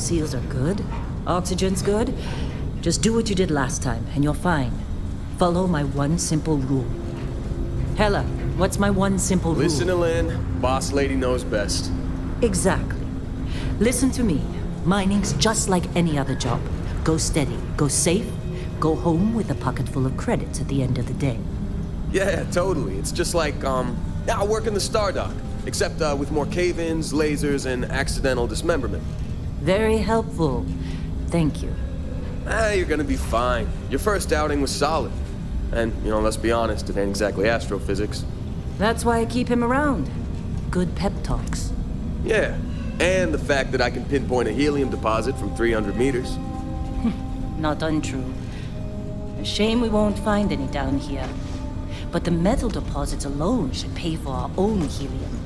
seals are good. Oxygen's good. Just do what you did last time, and you're fine. Follow my one simple rule. Hella, what's my one simple rule? Listen to Lynn. Boss lady knows best. Exactly. Listen to me. Mining's just like any other job. Go steady, go safe, go home with a pocket full of credits at the end of the day. Yeah, totally. It's just like, I work in the Stardock. Except with more cave-ins, lasers, and accidental dismemberment. Very helpful. Thank you. You're gonna be fine. Your first outing was solid. And, let's be honest, it ain't exactly astrophysics. That's why I keep him around. Good pep talks. Yeah, and the fact that I can pinpoint a helium deposit from 300 meters. Not untrue. A shame we won't find any down here. But the metal deposits alone should pay for our own helium.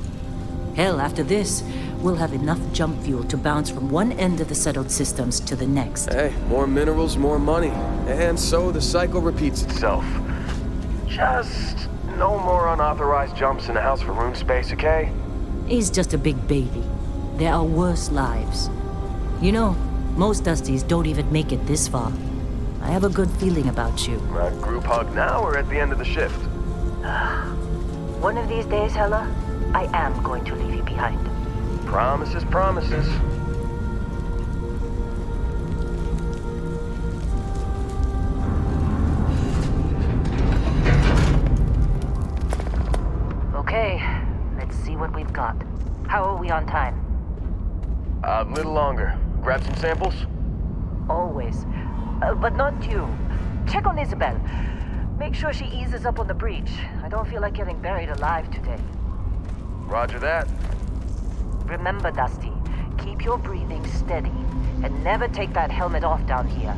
Hell, after this, we'll have enough jump fuel to bounce from one end of the settled systems to the next. Hey, more minerals, more money. And so the cycle repeats itself. Just no more unauthorized jumps in the house for room space, okay? He's just a big baby. There are worse lives. Most Dusties don't even make it this far. I have a good feeling about you. A group hug now or at the end of the shift? One of these days, Hella, I am going to leave you behind. Promises, promises. Okay, let's see what we've got. How are we on time? A little longer. Grab some samples? Always. But not you. Check on Isabel. Make sure she eases up on the breach. I don't feel like getting buried alive today. Roger that. Remember, Dusty, keep your breathing steady and never take that helmet off down here.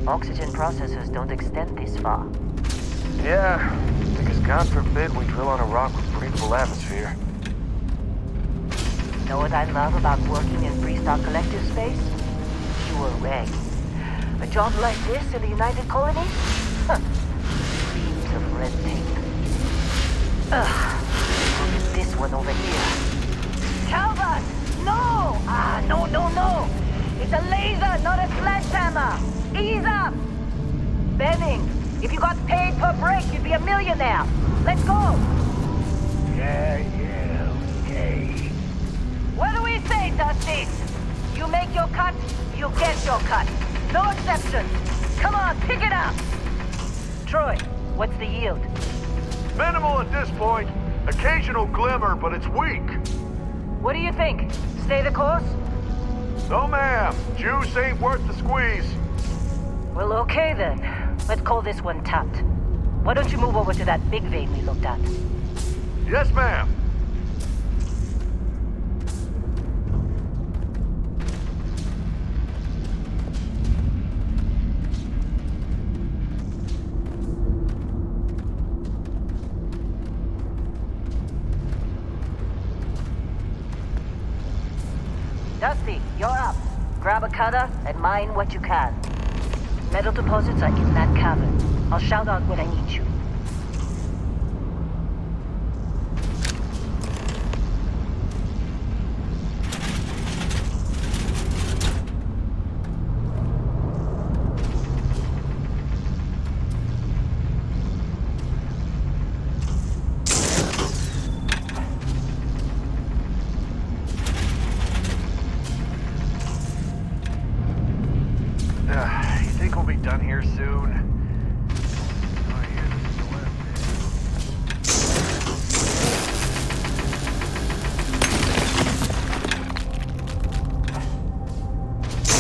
Oxygen processors don't extend this far. Yeah, because God forbid we drill on a rock with breathable atmosphere. Know what I love about working in Freestock Collective space? Pure reg. A job like this in the United Colonies? Huh. Beams of red tape. Ugh. Look at this one over here. Calvert! No! No. It's a laser, not a sledgehammer. Ease up! Benning, if you got paid per break, you'd be a millionaire. Let's go! Yeah, okay. What do we say, Dusty? You make your cut, you get your cut. No exceptions. Come on, pick it up. Troy, what's the yield? Minimal at this point. Occasional glimmer, but it's weak. What do you think? Stay the course? No, ma'am. Juice ain't worth the squeeze. Well, okay then. Let's call this one tapped. Why don't you move over to that big vein we looked at? Yes, ma'am. Dusty, you're up. Grab a cutter and mine what you can. Metal deposits are in that cavern. I'll shout out when I need you. You think we'll be done here soon? Oh, yeah, this is the last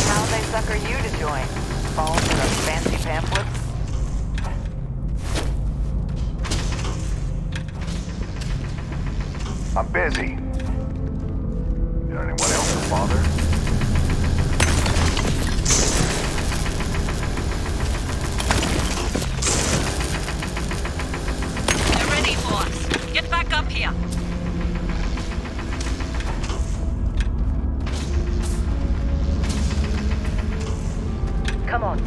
How they sucker you to join? Fall for the fancy pamphlets? I'm busy. Got anyone else to bother? They're ready for us. Get back up here. Come on.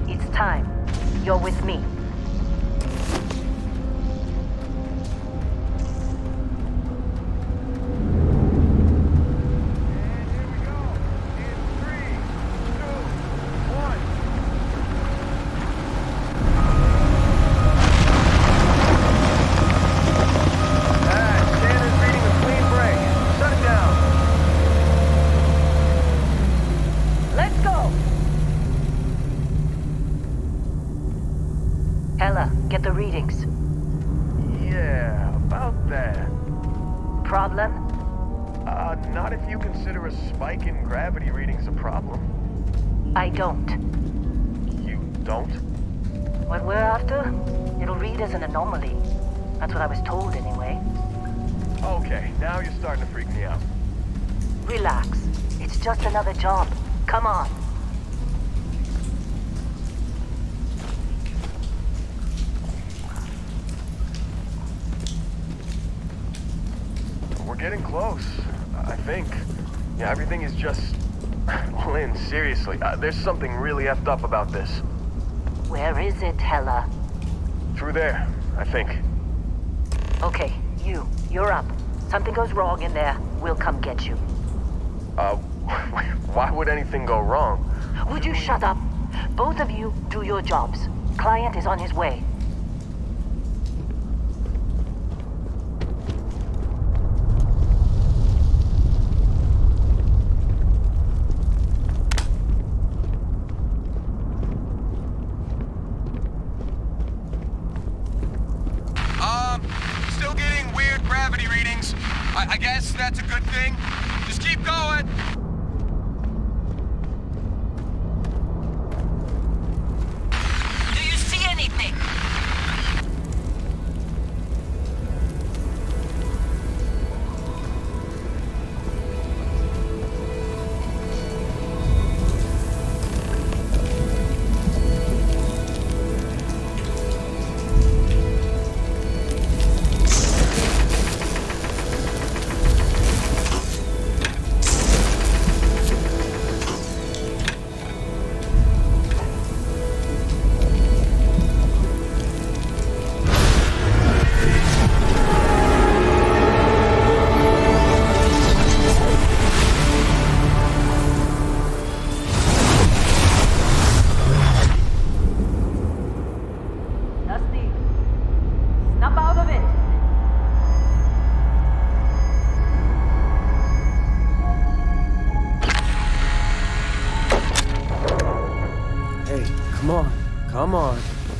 It's time. You're with me. problem? Not if you consider a spike in gravity readings a problem. I don't. You don't? What we're after, it'll read as an anomaly. That's what I was told anyway. Okay, now you're starting to freak me out. Relax. It's just another job. Come on. We're getting close, I think. Yeah, everything is just... Lynn, seriously, there's something really effed up about this. Where is it, Hella? Through there, I think. Okay, you're up. Something goes wrong in there, we'll come get you. Why would anything go wrong? Would you shut up? Both of you do your jobs. Client is on his way. Still getting weird gravity readings. I guess that's a good thing. Just keep going. Do you see anything? Dusty, snap out of it. Hey, come on.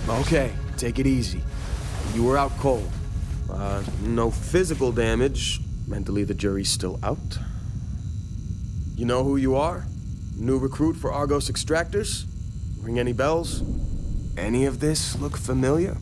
Okay, take it easy. You were out cold. No physical damage. Mentally, the jury's still out. You know who you are? New recruit for Argos Extractors? Ring any bells? Any of this look familiar?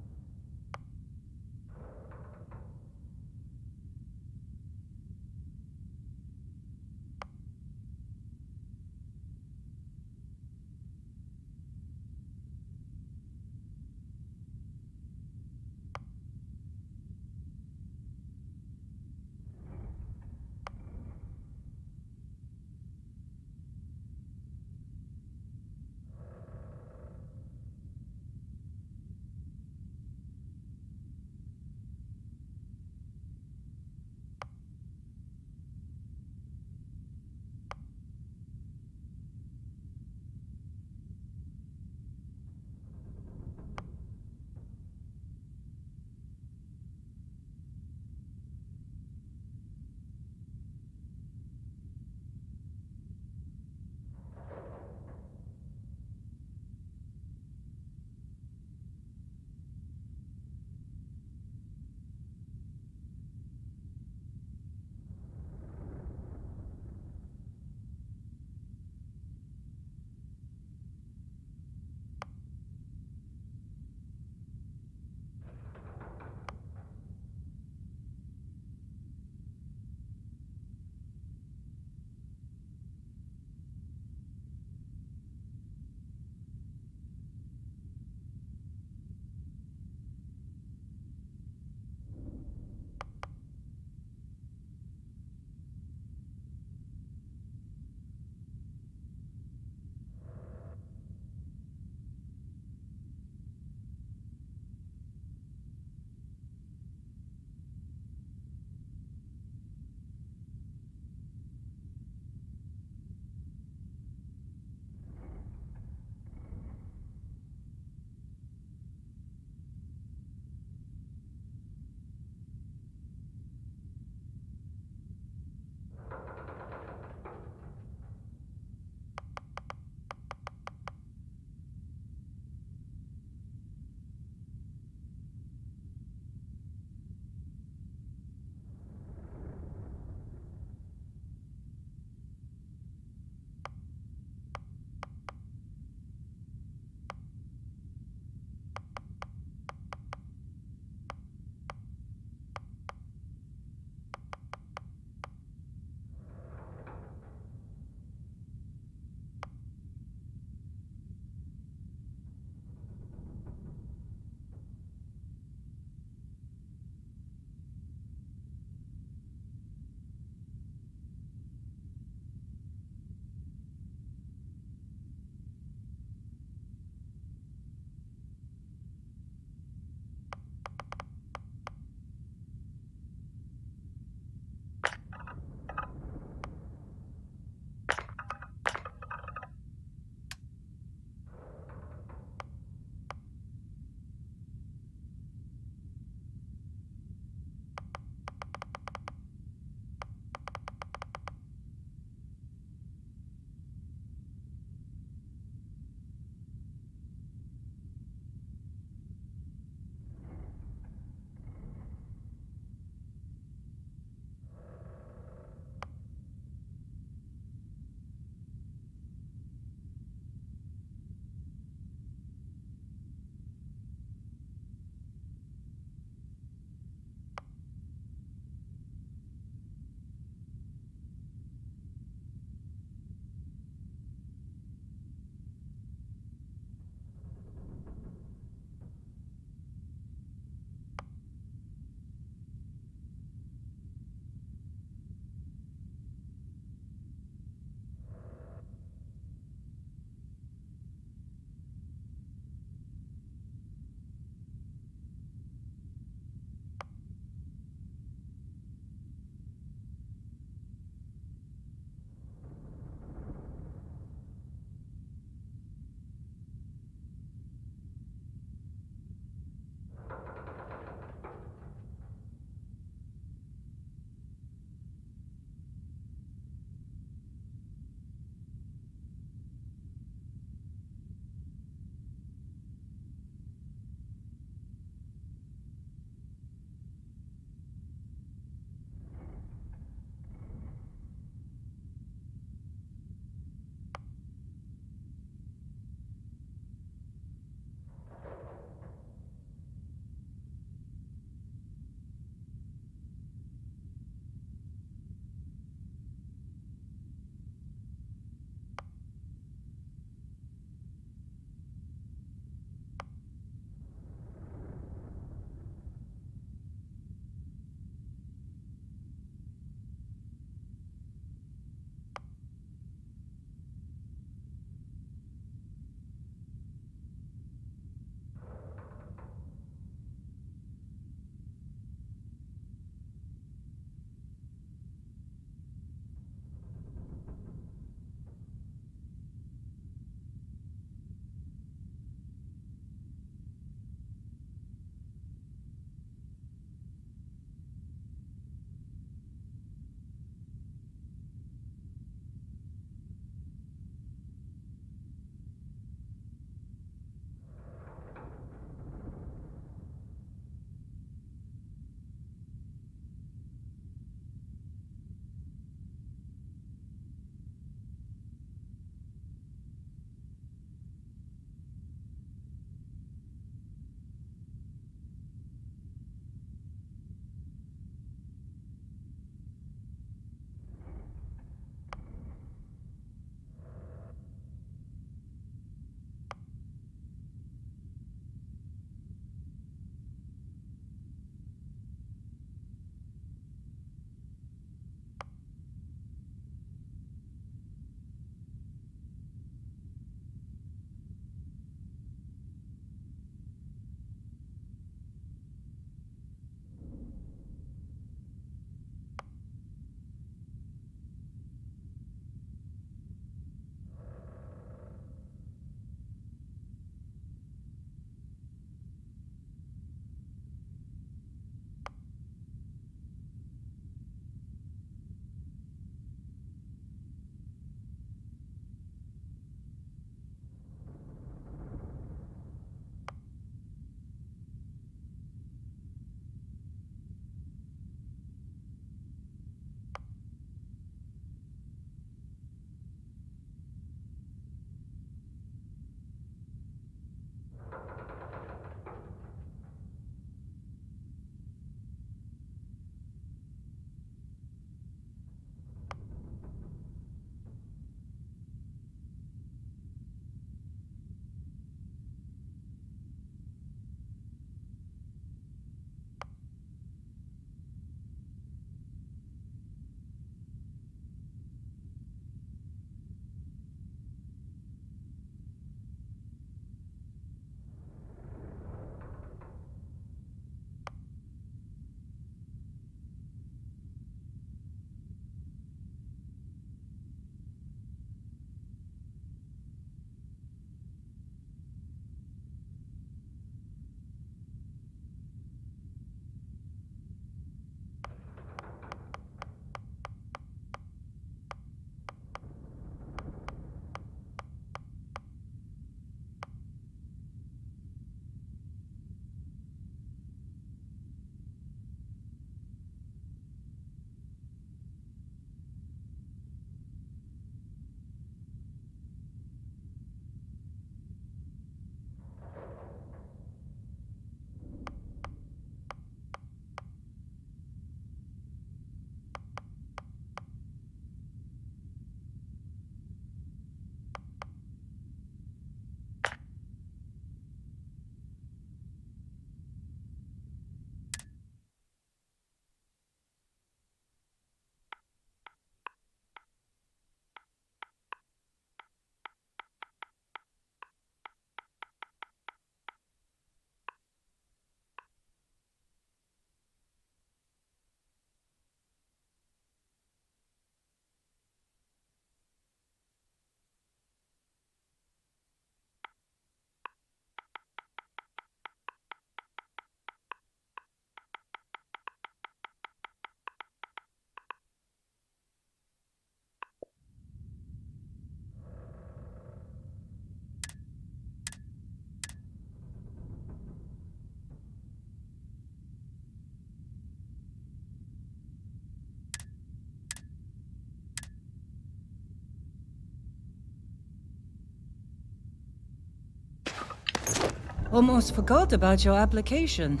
Almost forgot about your application.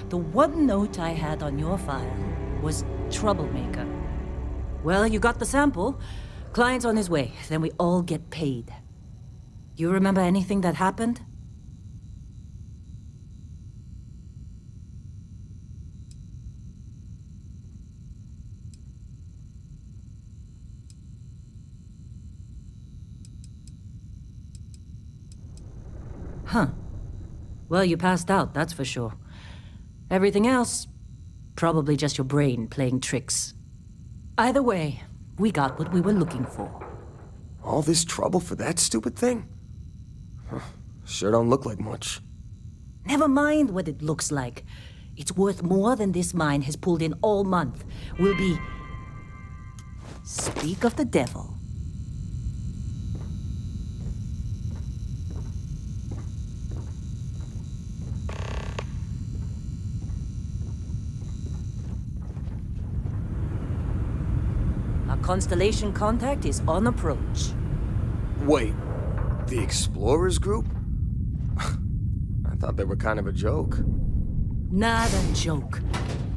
The one note I had on your file was troublemaker. Well, you got the sample. Client's on his way, then we all get paid. You remember anything that happened? Huh. Well, you passed out, that's for sure. Everything else, probably just your brain playing tricks. Either way, we got what we were looking for. All this trouble for that stupid thing? Huh. Sure don't look like much. Never mind what it looks like. It's worth more than this mine has pulled in all month. We'll be... Speak of the devil. Our Constellation contact is on approach. Wait, the Explorers group? I thought they were kind of a joke. Not a joke.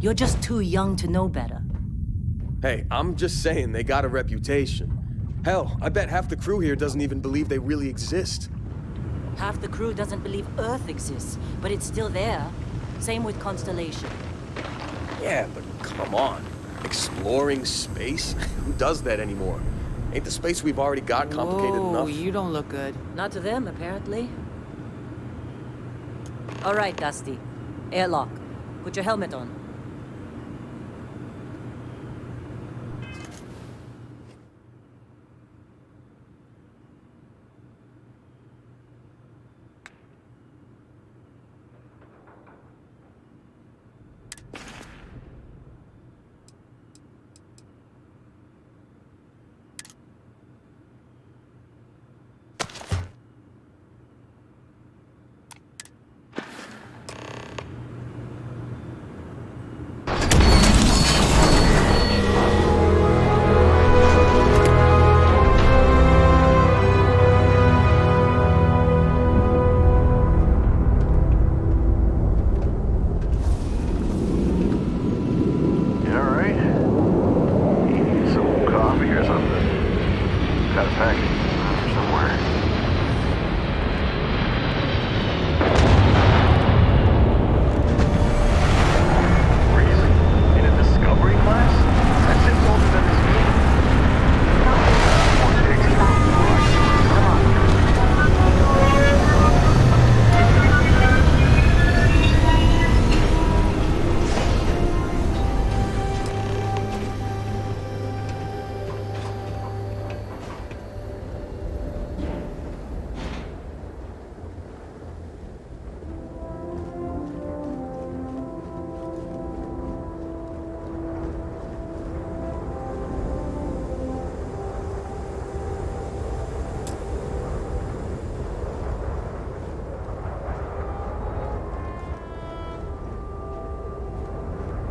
You're just too young to know better. Hey, I'm just saying they got a reputation. Hell, I bet half the crew here doesn't even believe they really exist. Half the crew doesn't believe Earth exists, but it's still there. Same with Constellation. Yeah, but come on. Exploring space? Who does that anymore? Ain't the space we've already got complicated enough? You don't look good. Not to them, apparently. All right, Dusty. Airlock. Put your helmet on.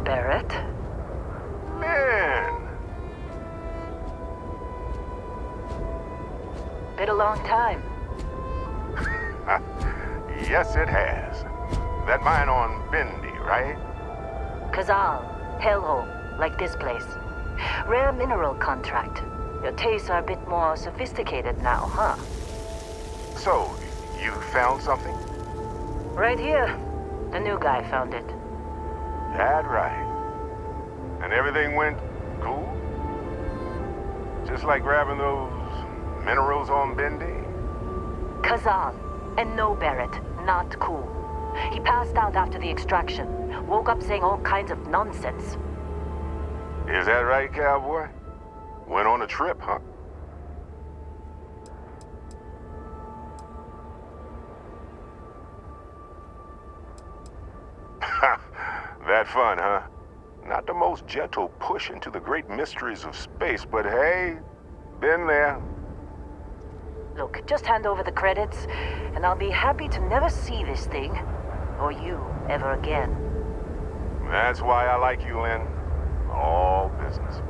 Barrett? Man! Been a long time. Yes, it has. That mine on Bendy, right? Kazal, hellhole, like this place. Rare mineral contract. Your tastes are a bit more sophisticated now, huh? So, you found something? Right here. The new guy found it. That right. And everything went cool? Just like grabbing those minerals on Bendy? Kazal, and no Barrett, not cool. He passed out after the extraction. Woke up saying all kinds of nonsense. Is that right, cowboy? Went on a trip, huh? That fun, huh? Not the most gentle push into the great mysteries of space, but hey, been there. Look, just hand over the credits, and I'll be happy to never see this thing, or you, ever again. That's why I like you, Lynn. All business.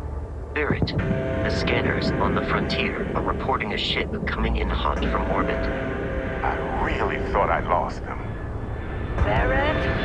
Barrett, the scanners on the frontier are reporting a ship coming in hot from orbit. I really thought I lost them. Barrett?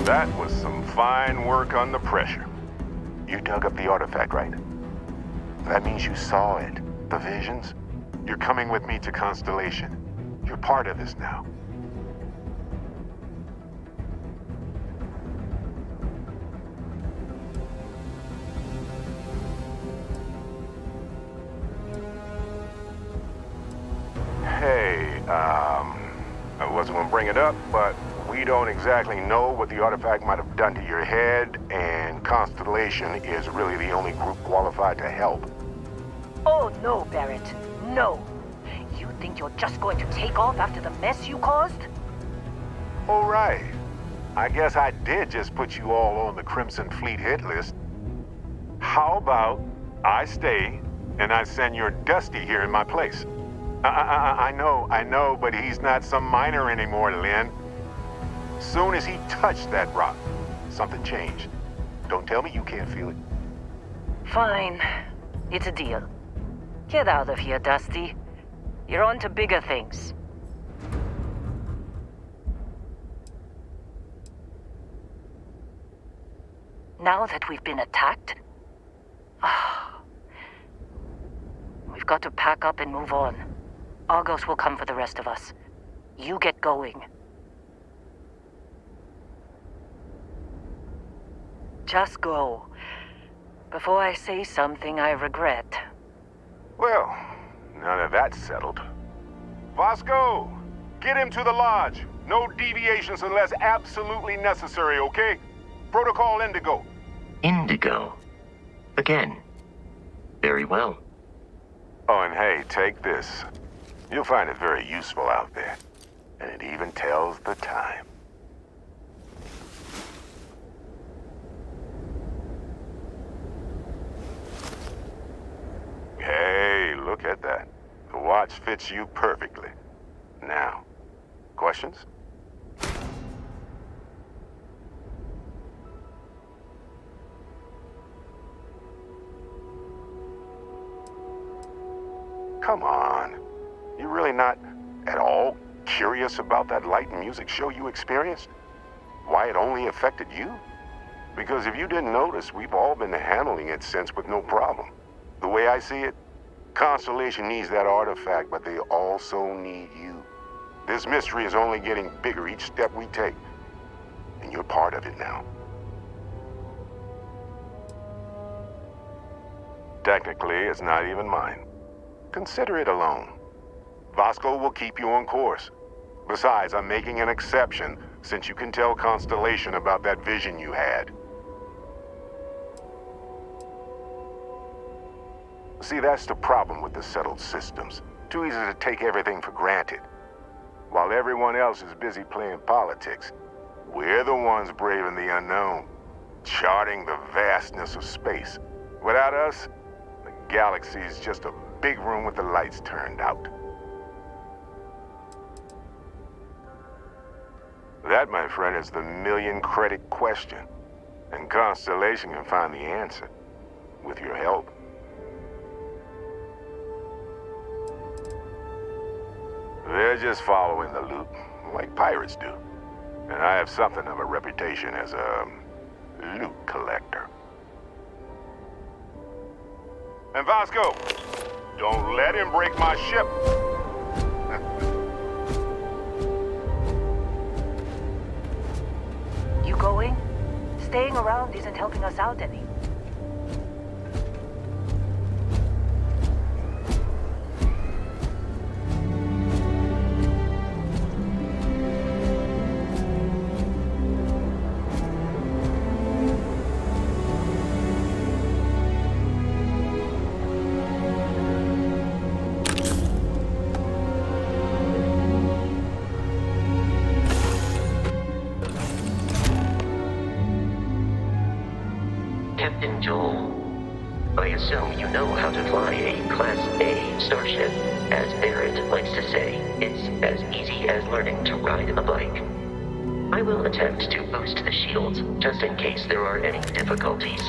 That was some fine work under pressure. You dug up the artifact, right? That means you saw it. The visions? You're coming with me to Constellation. You're part of this now. Hey, I wasn't gonna bring it up, but we don't exactly know what the artifact might have done to your head, and Constellation is really the only group qualified to help. Oh, no, Barrett. No. You think you're just going to take off after the mess you caused? All right. I guess I did just put you all on the Crimson Fleet hit list. How about I stay and I send your Dusty here in my place? I know, but he's not some miner anymore, Lynn. Soon as he touched that rock, something changed. Don't tell me you can't feel it. Fine. It's a deal. Get out of here, Dusty. You're on to bigger things. Now that we've been attacked, we've got to pack up and move on. Argos will come for the rest of us. You get going. Just go. Before I say something I regret. Well, now that that's settled. Vasco, get him to the lodge. No deviations unless absolutely necessary, okay? Protocol Indigo. Indigo? Again? Very well. Oh, and hey, take this. You'll find it very useful out there. And it even tells the time. Hey, look at that. The watch fits you perfectly. Now, questions? Come on. You really not at all curious about that light and music show you experienced? Why it only affected you? Because if you didn't notice, we've all been handling it since with no problem. The way I see it, Constellation needs that artifact, but they also need you. This mystery is only getting bigger each step we take, and you're part of it now. Technically, it's not even mine. Consider it a loan. Vasco will keep you on course. Besides, I'm making an exception since you can tell Constellation about that vision you had. See, that's the problem with the settled systems. Too easy to take everything for granted. While everyone else is busy playing politics, we're the ones braving the unknown, charting the vastness of space. Without us, the galaxy is just a big room with the lights turned out. That, my friend, is the million-credit question. And Constellation can find the answer, with your help. They're just following the loot, like pirates do. And I have something of a reputation as a loot collector. And Vasco, don't let him break my ship. You going? Staying around isn't helping us out any. Captain Joel, I assume you know how to fly a Class A starship. As Barrett likes to say, it's as easy as learning to ride a bike. I will attempt to boost the shields, just in case there are any difficulties.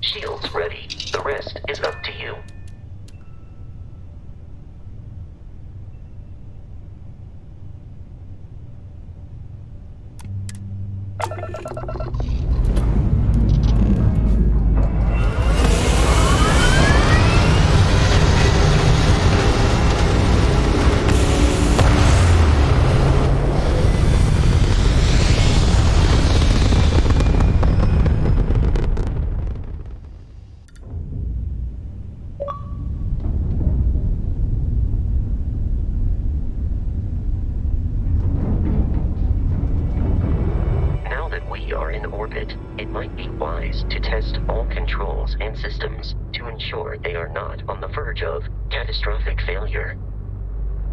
Shields ready. The rest is up to you. It might be wise to test all controls and systems to ensure they are not on the verge of catastrophic failure.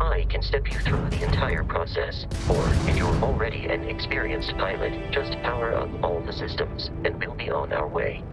I can step you through the entire process. Or, if you're already an experienced pilot, just power up all the systems, and we'll be on our way.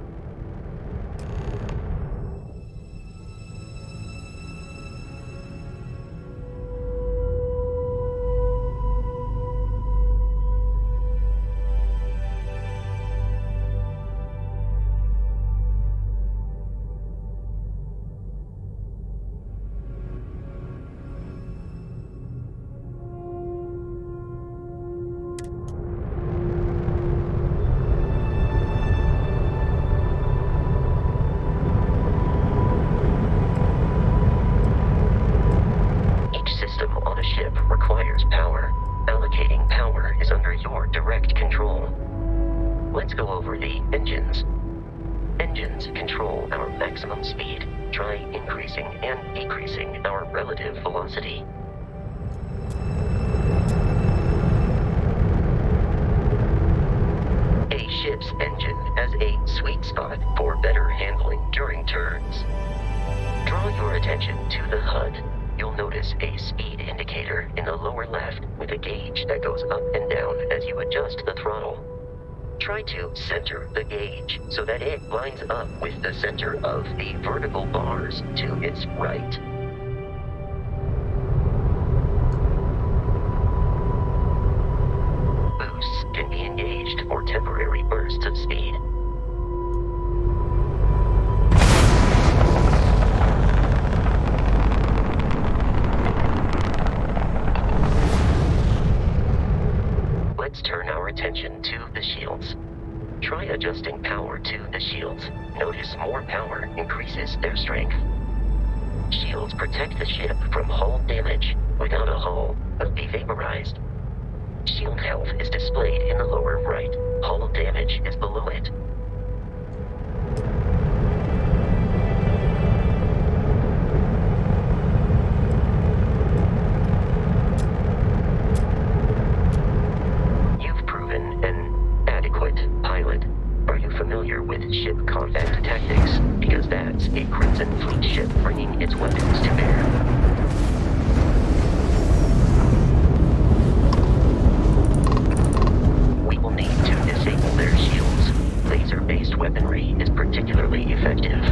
System on a ship requires power. Allocating power is under your direct control. Let's go over the engines. Engines control our maximum speed. Try increasing and decreasing our relative velocity. A ship's engine has a sweet spot for better handling during turns. Draw your attention to the HUD. You'll notice a speed indicator in the lower left with a gauge that goes up and down as you adjust the throttle. Try to center the gauge so that it lines up with the center of the vertical bars to its right. Boosts can be engaged for temporary bursts of speed. Let's turn our attention to the shields. Try adjusting power to the shields. Notice more power increases their strength. Shields protect the ship from hull damage. Without a hull, it'll be vaporized. Shield health is displayed in the lower right. Hull damage is below it. Familiar with ship combat tactics, because that's a Crimson Fleet ship bringing its weapons to bear. We will need to disable their shields. Laser-based weaponry is particularly effective.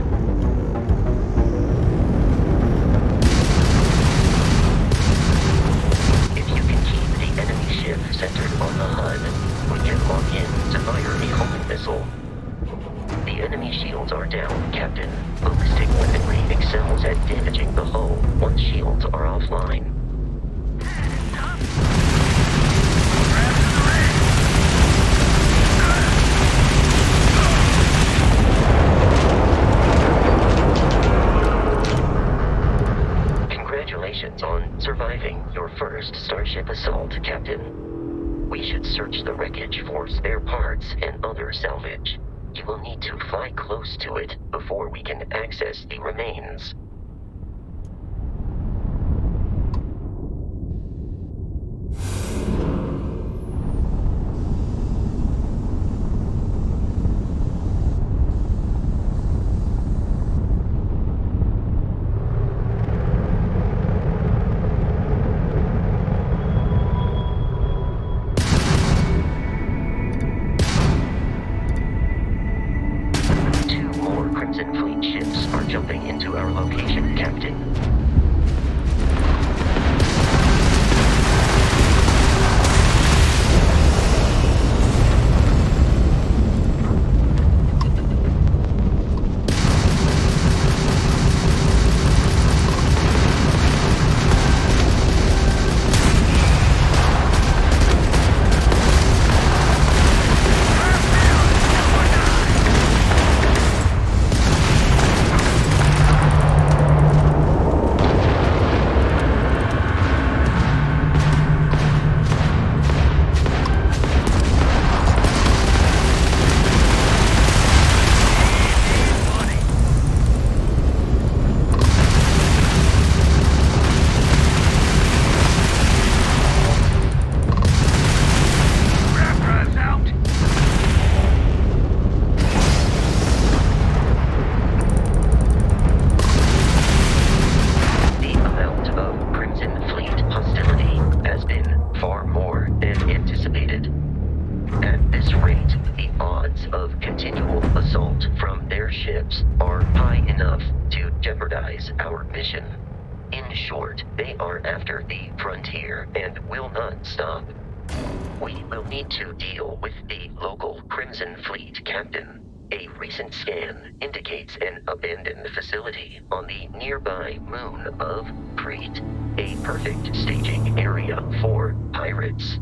If you can keep the enemy ship centered on the HUD, we can lock in to fire a homing missile. The enemy shields are down, Captain. Ballistic weaponry excels at damaging the hull once shields are offline. Congratulations on surviving your first Starship assault, Captain. We should search the wreckage for spare parts and other salvage. You will need to fly close to it before we can access the remains. Crimson Fleet ships are jumping into our location, Captain. jeopardize our mission. In short, they are after the frontier and will not stop. We will need to deal with the local Crimson Fleet captain. A recent scan indicates an abandoned facility on the nearby moon of Crete, a perfect staging area for pirates.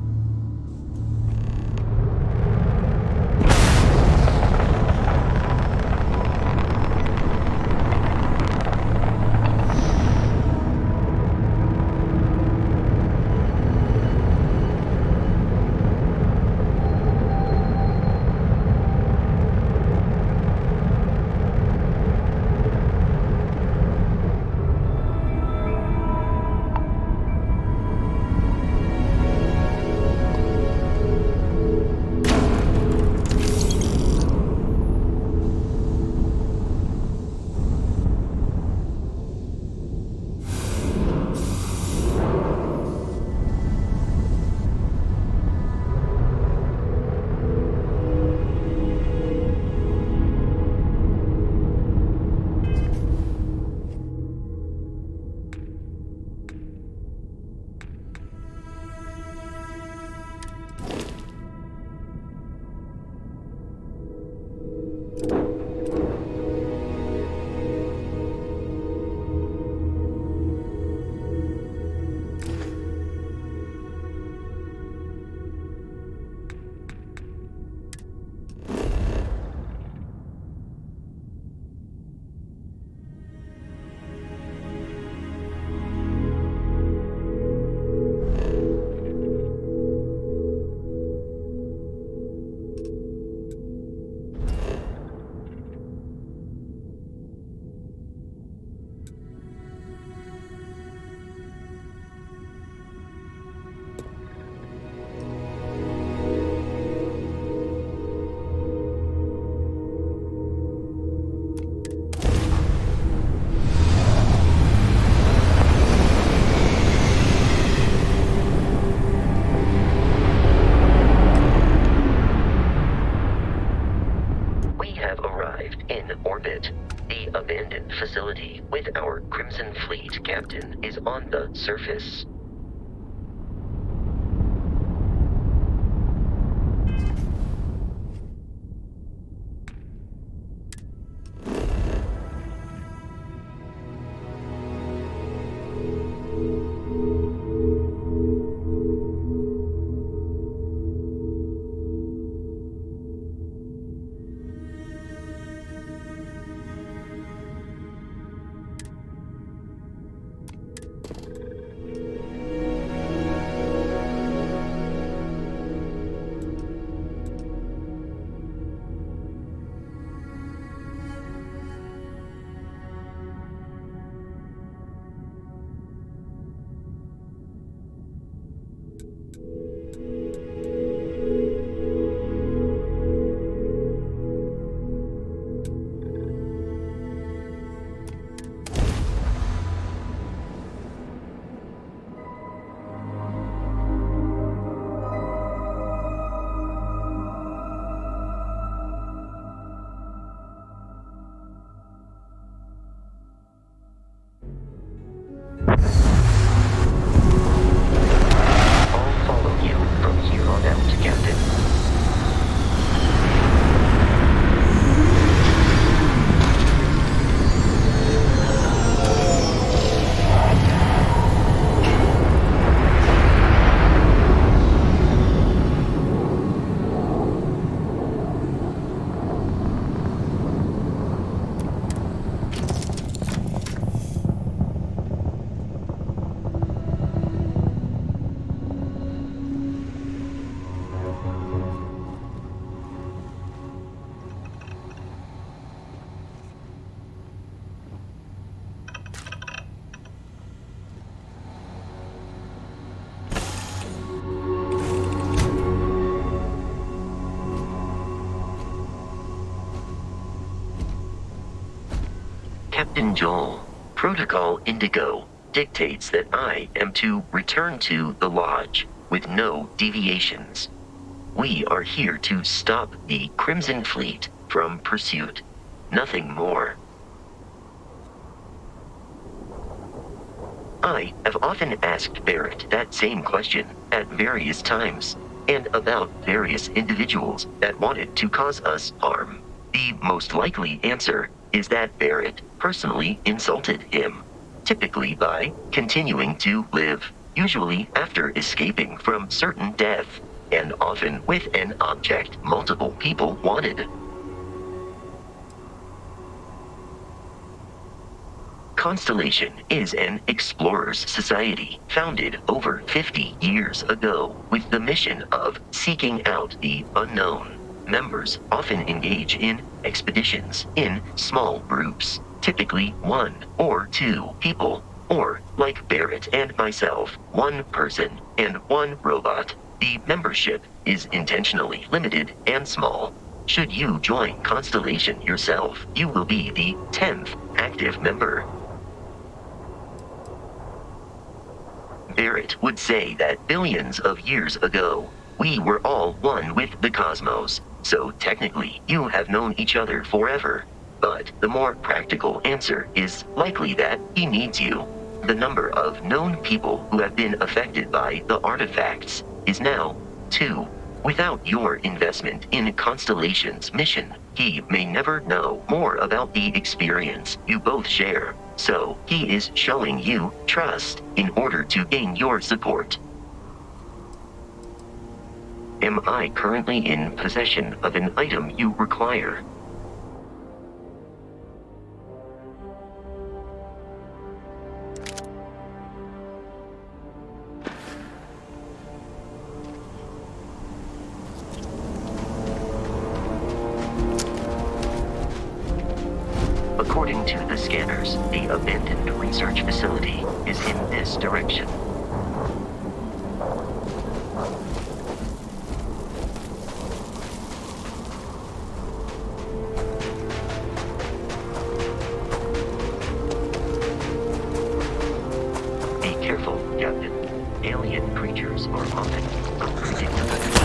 Facility with our Crimson Fleet captain is on the surface. Captain Joel, Protocol Indigo dictates that I am to return to the Lodge with no deviations. We are here to stop the Crimson Fleet from pursuit. Nothing more. I have often asked Barrett that same question at various times, and about various individuals that wanted to cause us harm. The most likely answer is that Barrett personally insulted him, typically by continuing to live, usually after escaping from certain death, and often with an object multiple people wanted. Constellation is an explorers society founded over 50 years ago with the mission of seeking out the unknown. Members often engage in expeditions in small groups, typically 1 or 2 people, or, like Barrett and myself, 1 person and 1 robot. The membership is intentionally limited and small. Should you join Constellation yourself, you will be the 10th active member. Barrett would say that billions of years ago, we were all one with the cosmos, so technically you have known each other forever. But the more practical answer is likely that he needs you. The number of known people who have been affected by the artifacts is now 2. Without your investment in Constellation's mission, he may never know more about the experience you both share. So, he is showing you trust in order to gain your support. Am I currently in possession of an item you require? According to the scanners, the abandoned research facility is in this direction. Be careful, Captain. Alien creatures are often unpredictable.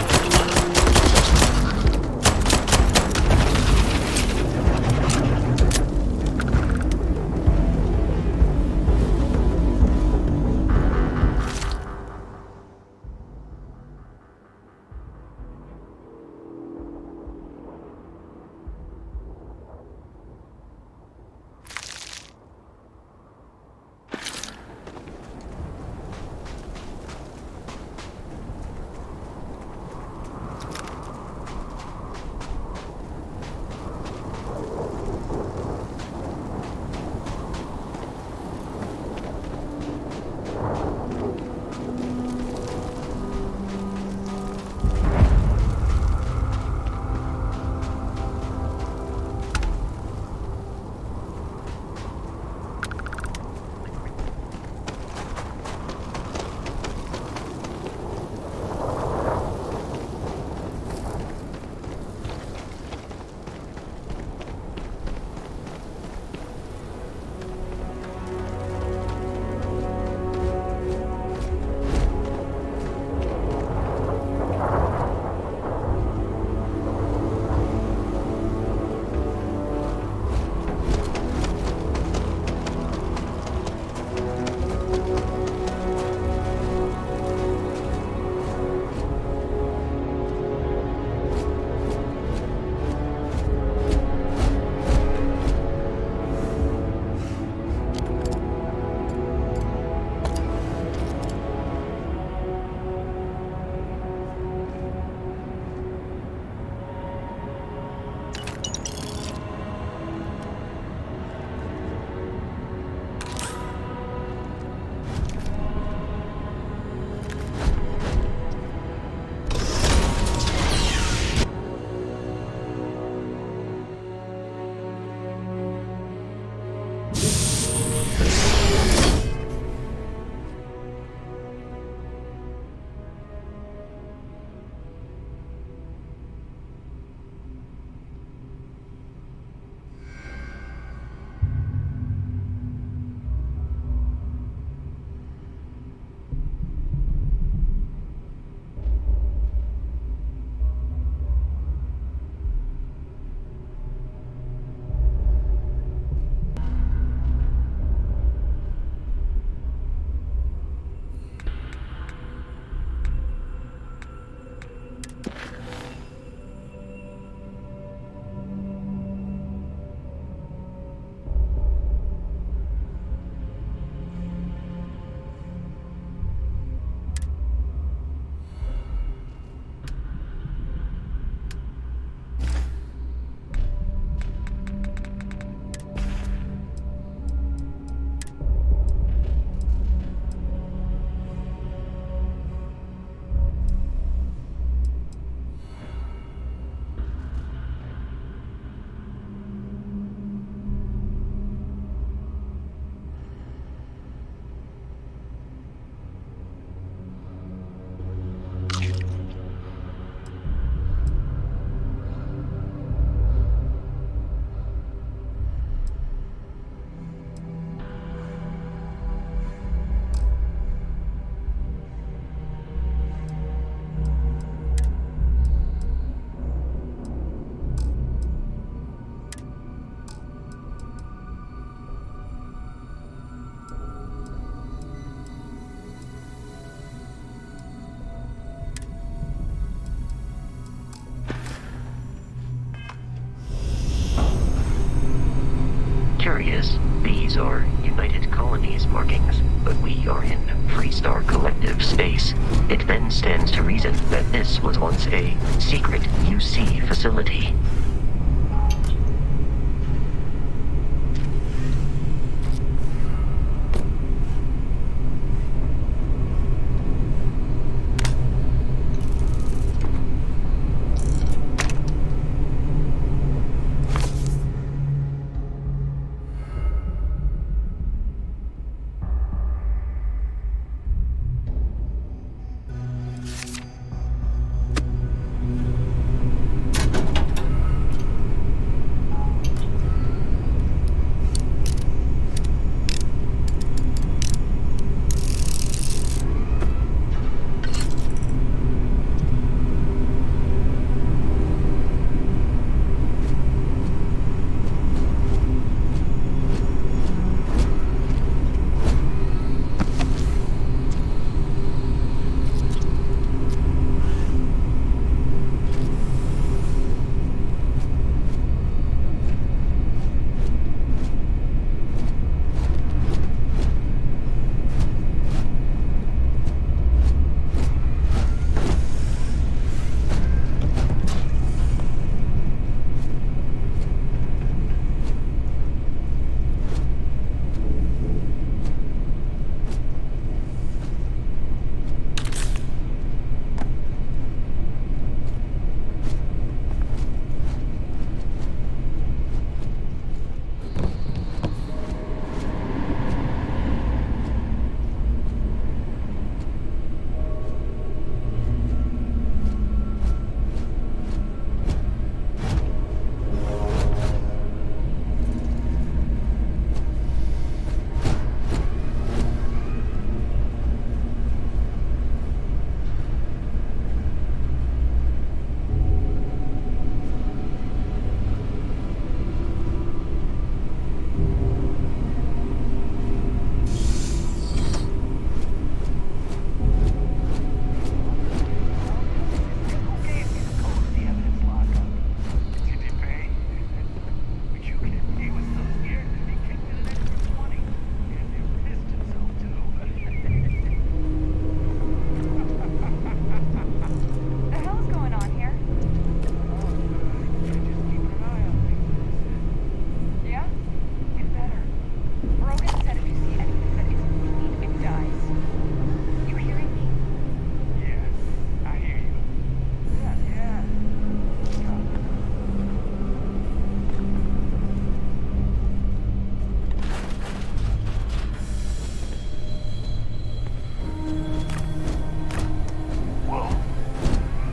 obvious. These are United Colonies markings, but we are in Freestar Collective space. It then stands to reason that this was once a secret UC facility.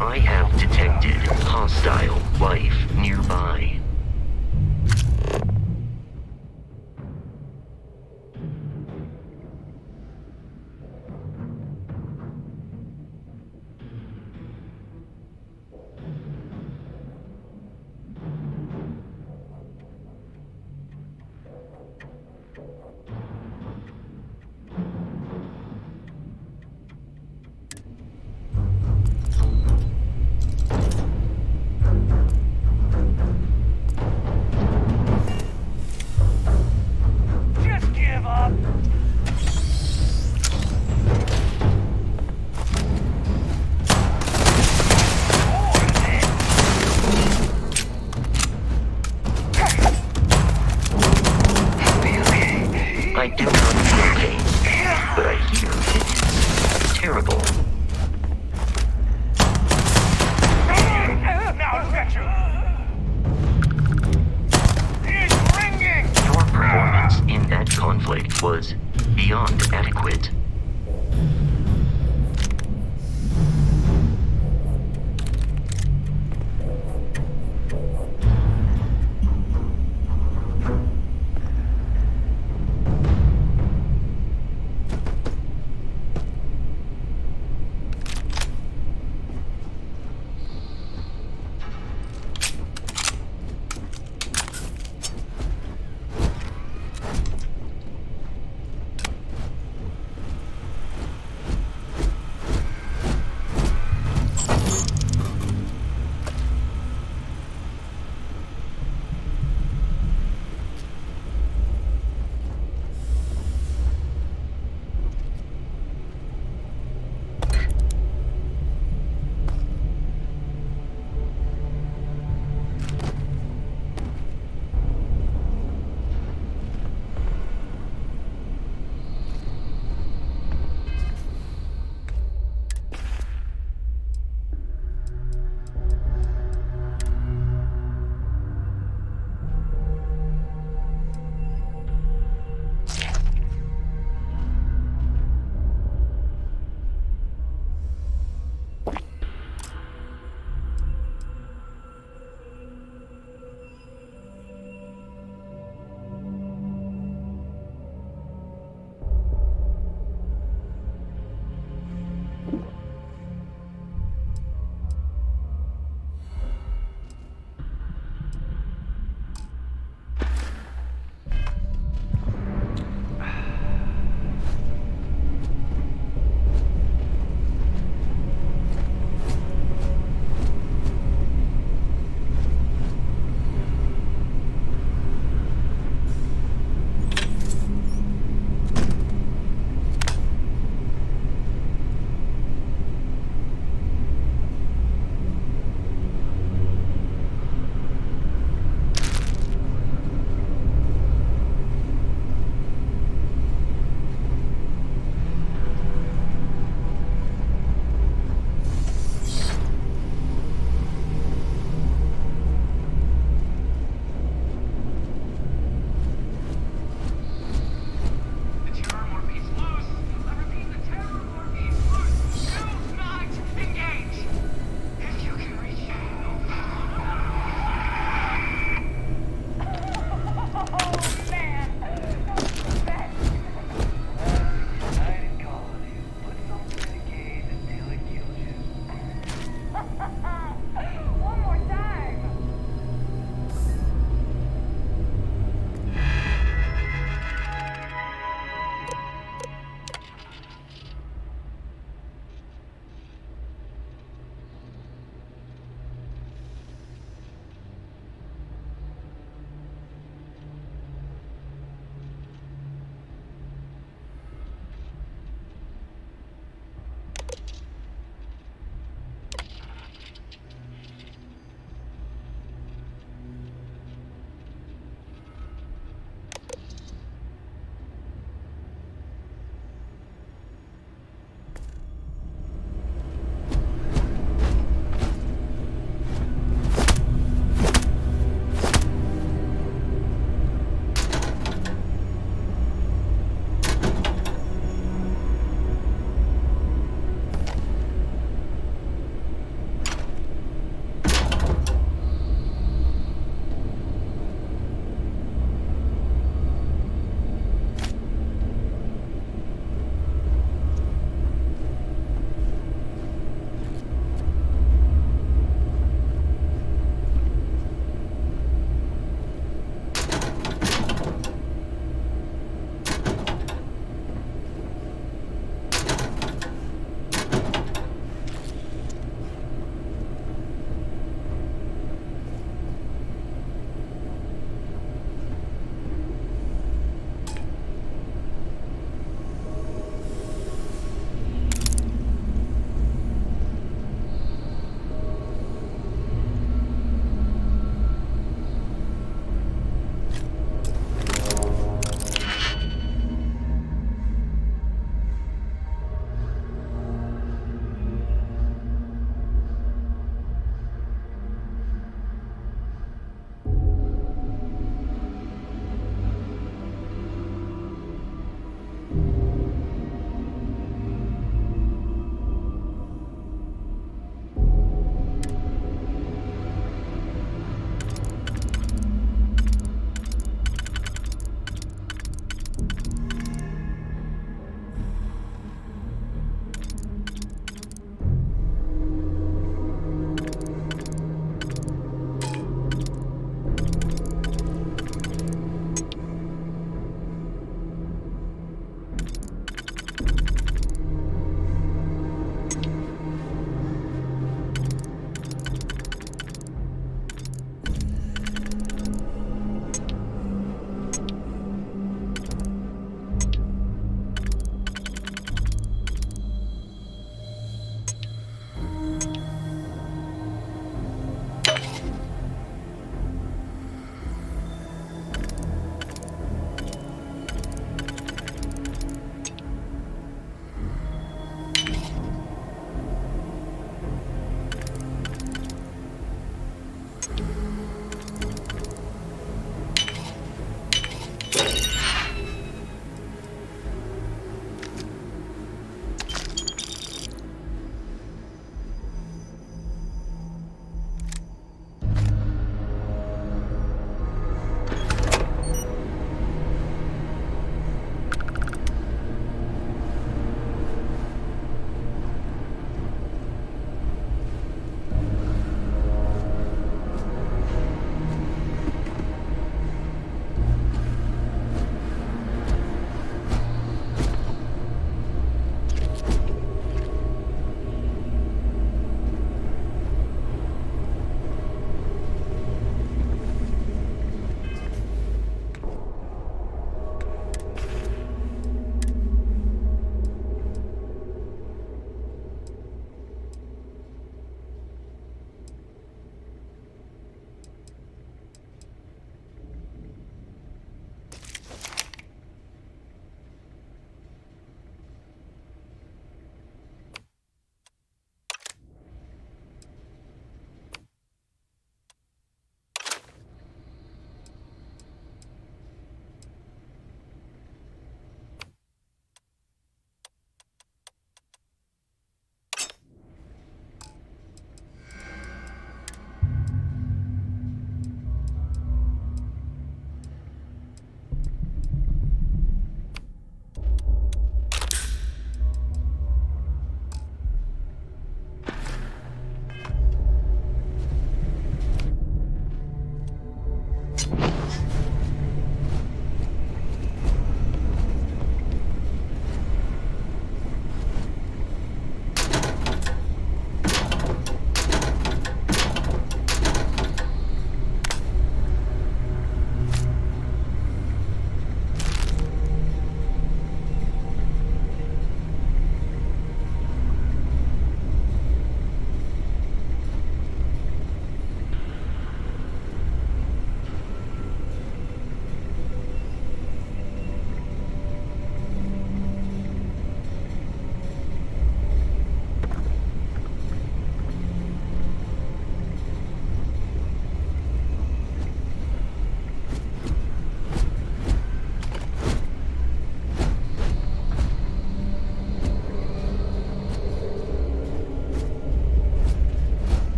I have detected hostile life nearby. I do not feel pain, but I hear it is terrible. Now look at you! It's ringing! Your performance in that conflict was beyond adequate.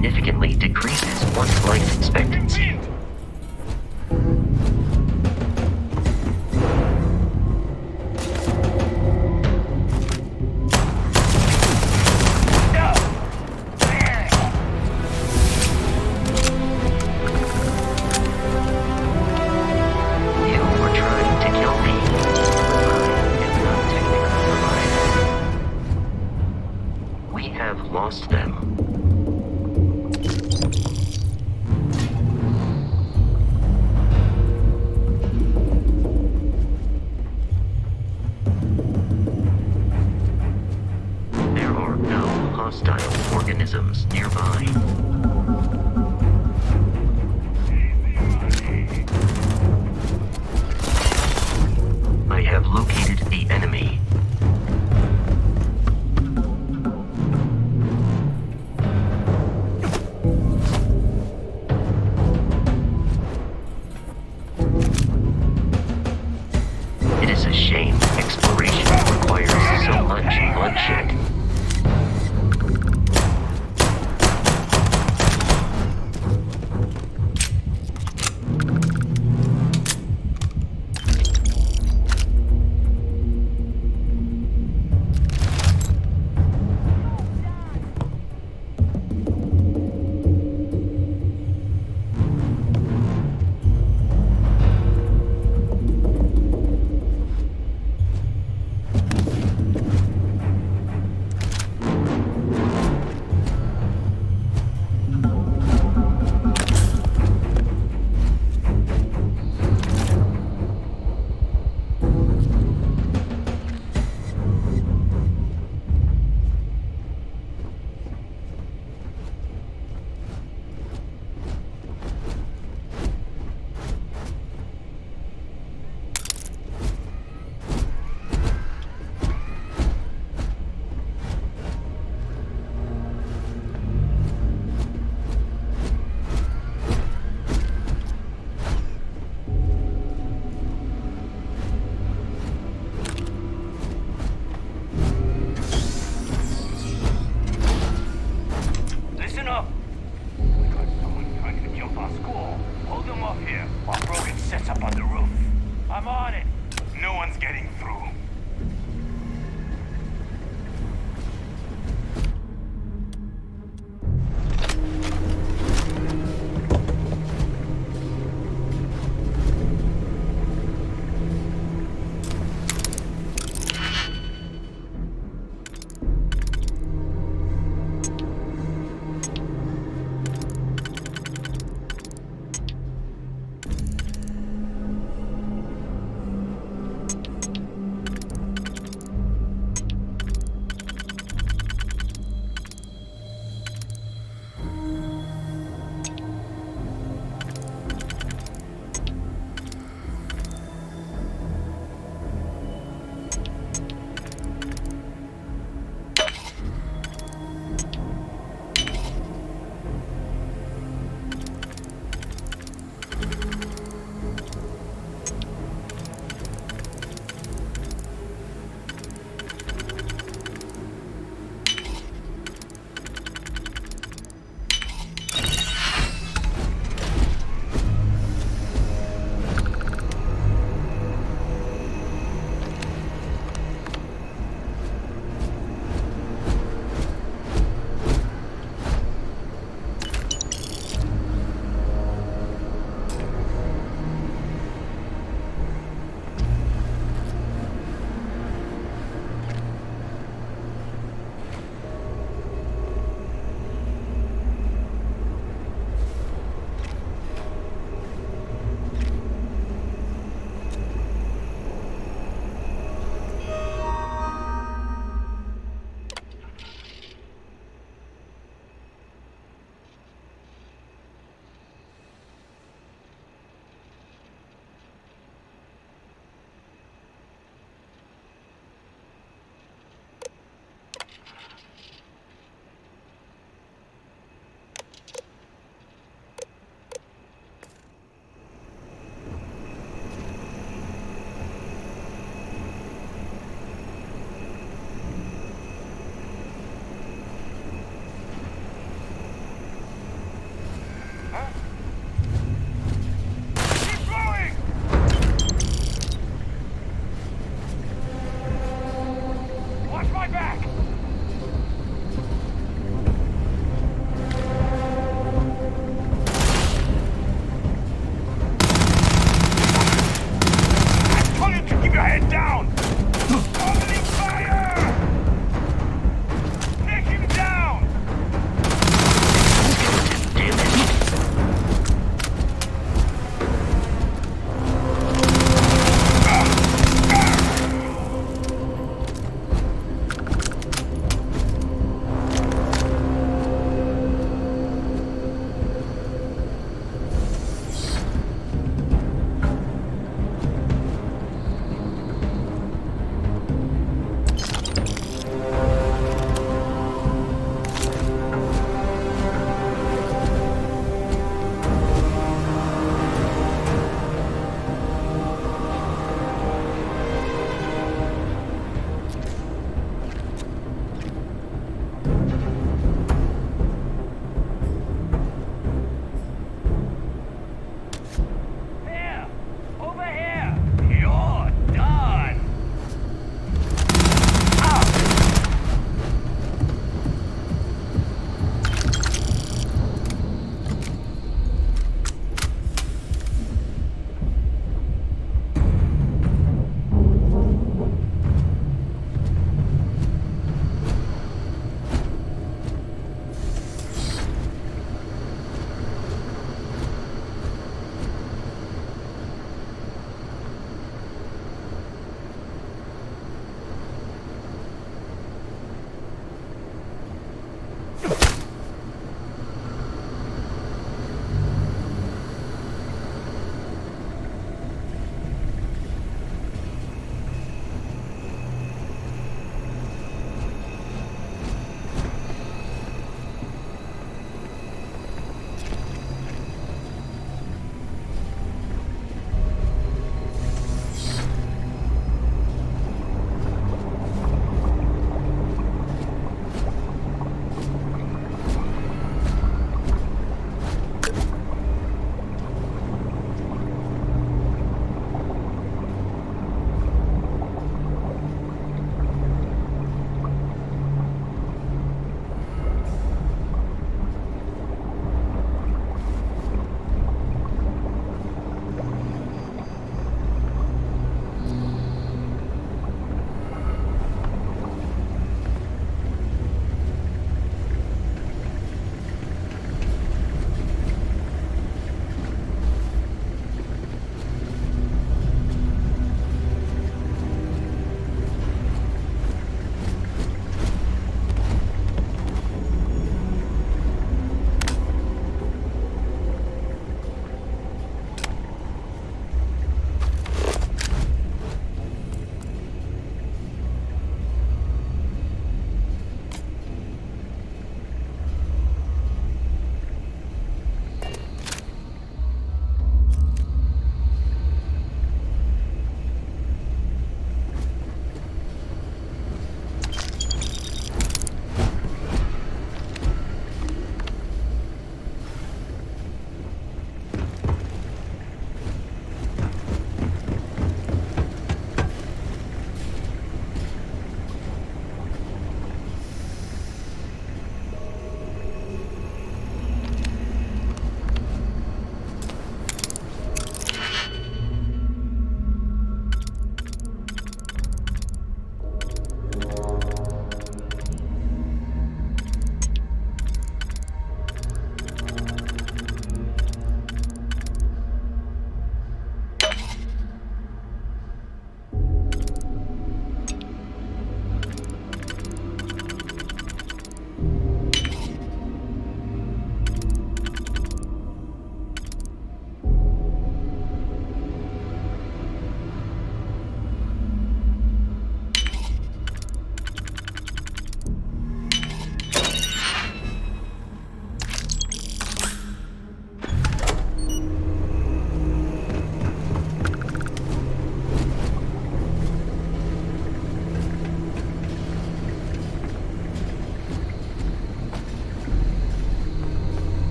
significantly decreases one's life expectancy. You were trying to kill me, but I am not technically alive. We have lost them. There are no hostile organisms nearby. I have located the enemy. It is a shame exploration requires so much bloodshed.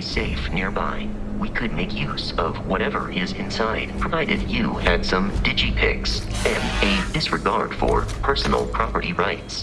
a safe nearby. We could make use of whatever is inside, provided you had some digipics and a disregard for personal property rights.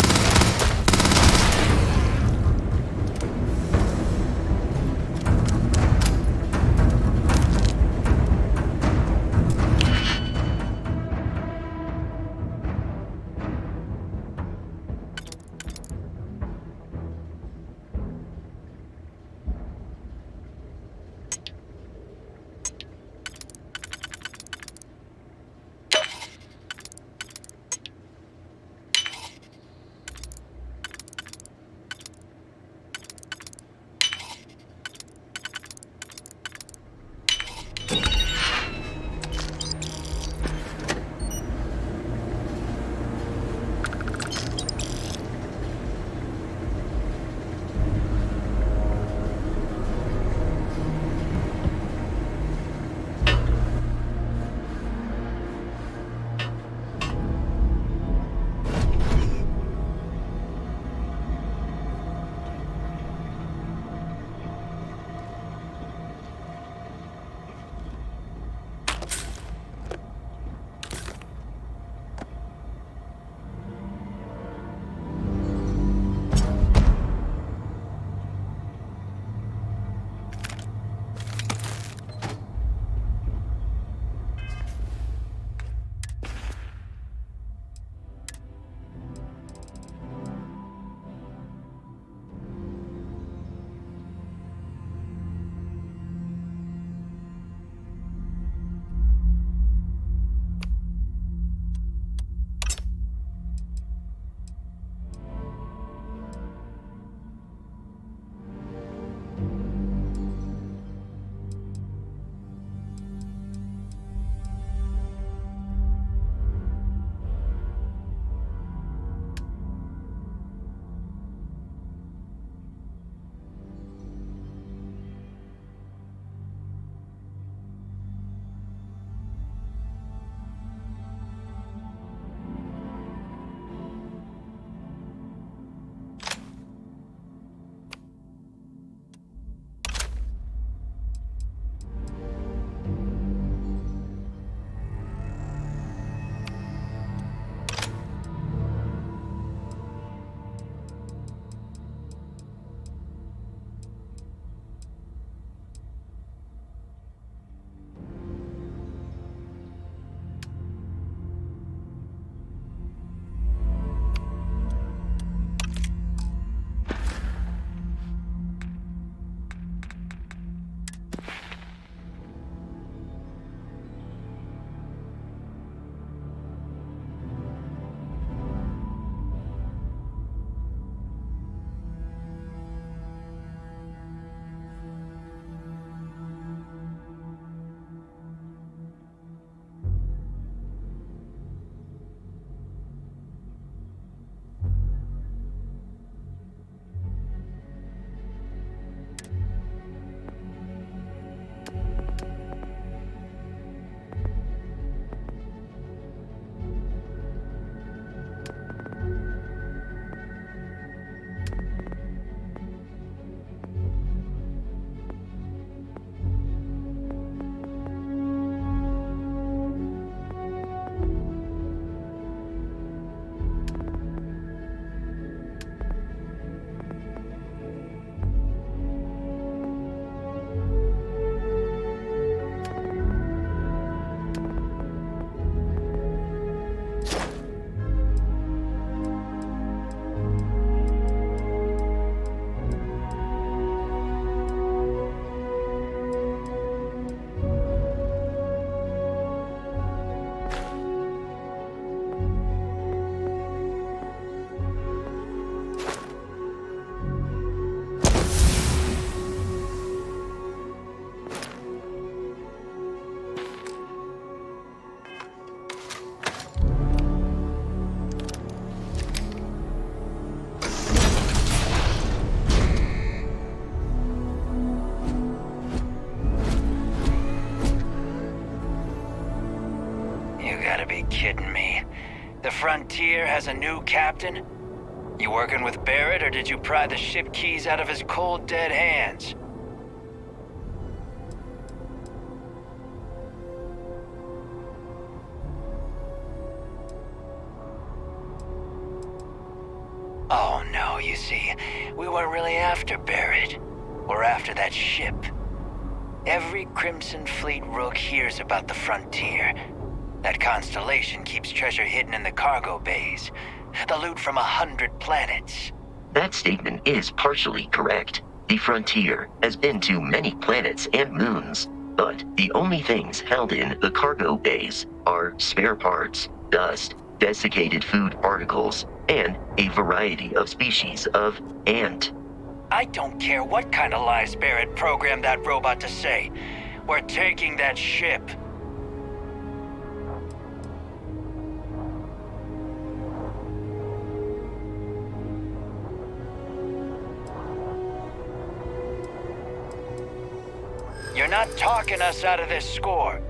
kidding me? The Frontier has a new captain? You working with Barrett, or did you pry the ship keys out of his cold, dead hands? see, we weren't really after Barrett. We're after that ship. Every Crimson Fleet rook hears about the frontier. That constellation keeps treasure hidden in the cargo bays. The loot from 100 planets. That statement is partially correct. The frontier has been to many planets and moons, but the only things held in the cargo bays are spare parts, dust, desiccated food particles, and a variety of species of ant. I don't care what kind of lies Barrett programmed that robot to say. We're taking that ship. You're not talking us out of this score.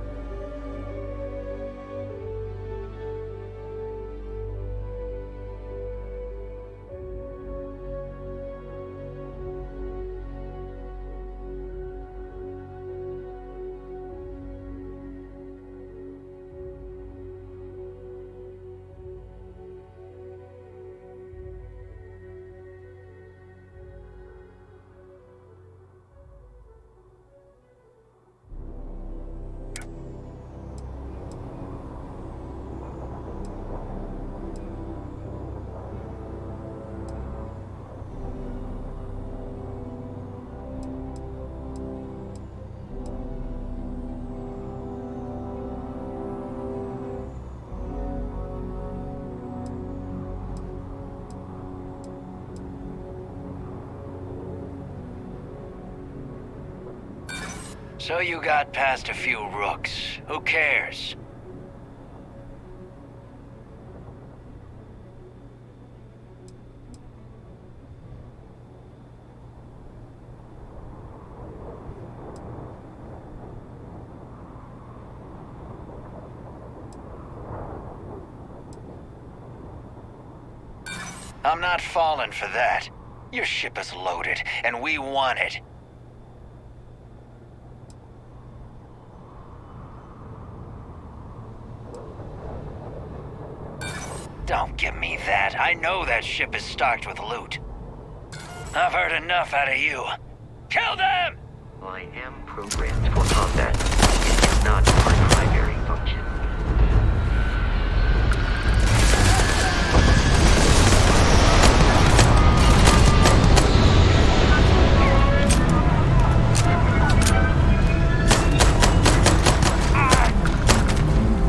So you got past a few rooks. Who cares? I'm not falling for that. Your ship is loaded, and we want it. Don't give me that. I know that ship is stocked with loot. I've heard enough out of you. Kill them! I am programmed for combat. It is not my primary function.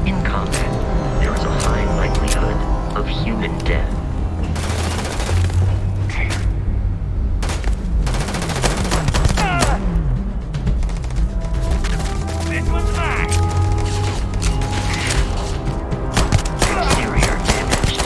In combat, there is a high likelihood of human death. This one's mine! Exterior damaged.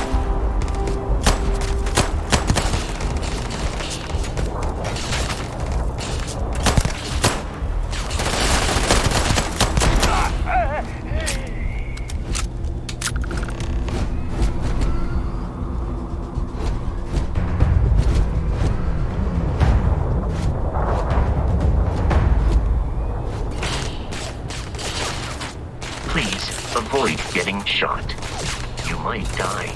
Please avoid getting shot. You might die.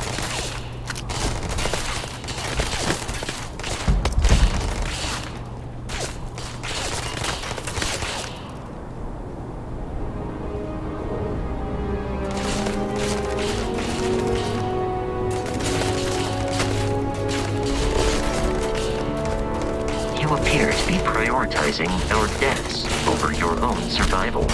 You appear to be prioritizing our deaths over your own survival.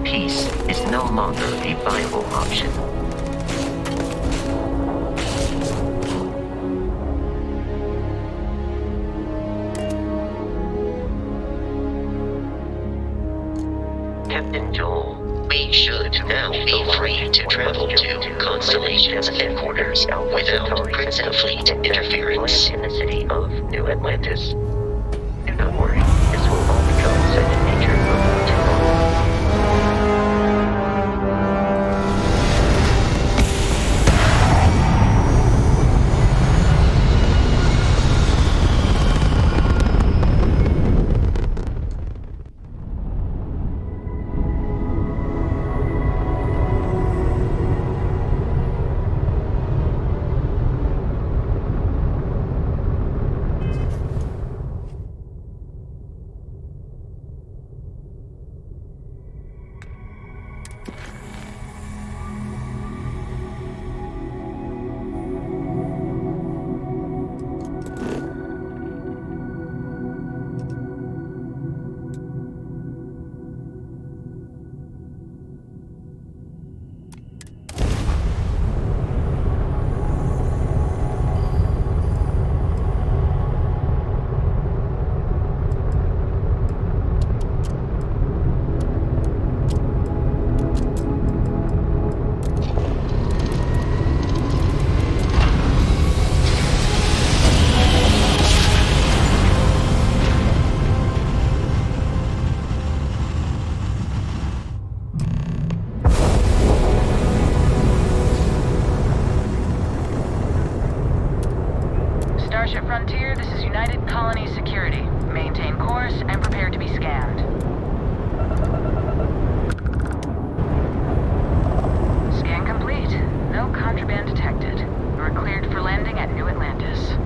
Peace is no longer a viable option. Captain Joel, we should now be free to travel to Constellation's headquarters without Crimson Fleet interference in the city of New Atlantis. Do not worry, this will all become second nature before too long. Starship Frontier, this is United Colony Security. Maintain course and prepare to be scanned. Scan complete. No contraband detected. You are cleared for landing at New Atlantis.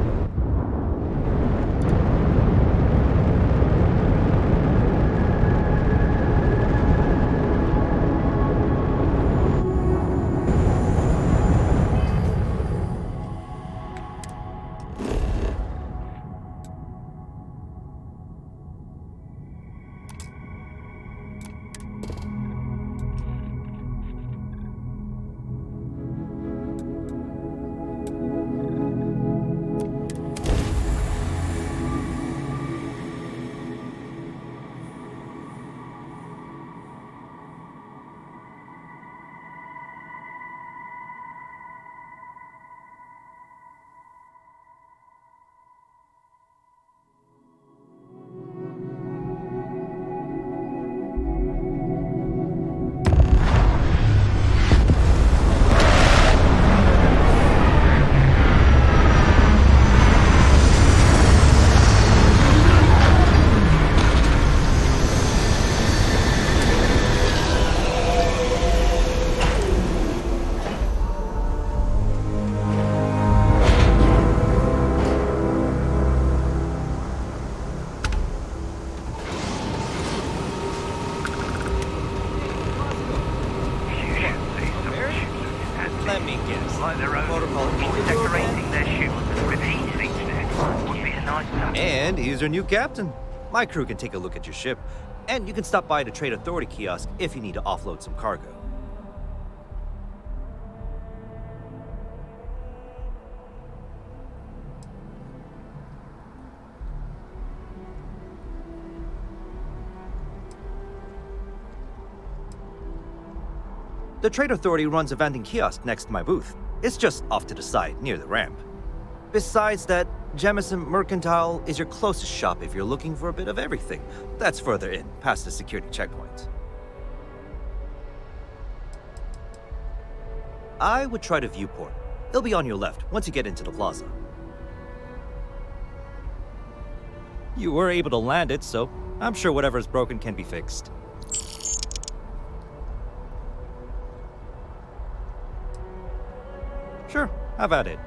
Let me guess. Like their own Protocol decorating their ships with heat sinks there. Would be a nice touch. And he's your new captain. My crew can take a look at your ship, and you can stop by the Trade Authority kiosk if you need to offload some cargo. The Trade Authority runs a vending kiosk next to my booth. It's just off to the side, near the ramp. Besides that, Jemison Mercantile is your closest shop if you're looking for a bit of everything. That's further in, past the security checkpoint. I would try the viewport. It'll be on your left, once you get into the plaza. You were able to land it, so I'm sure whatever's broken can be fixed. Sure, have at it.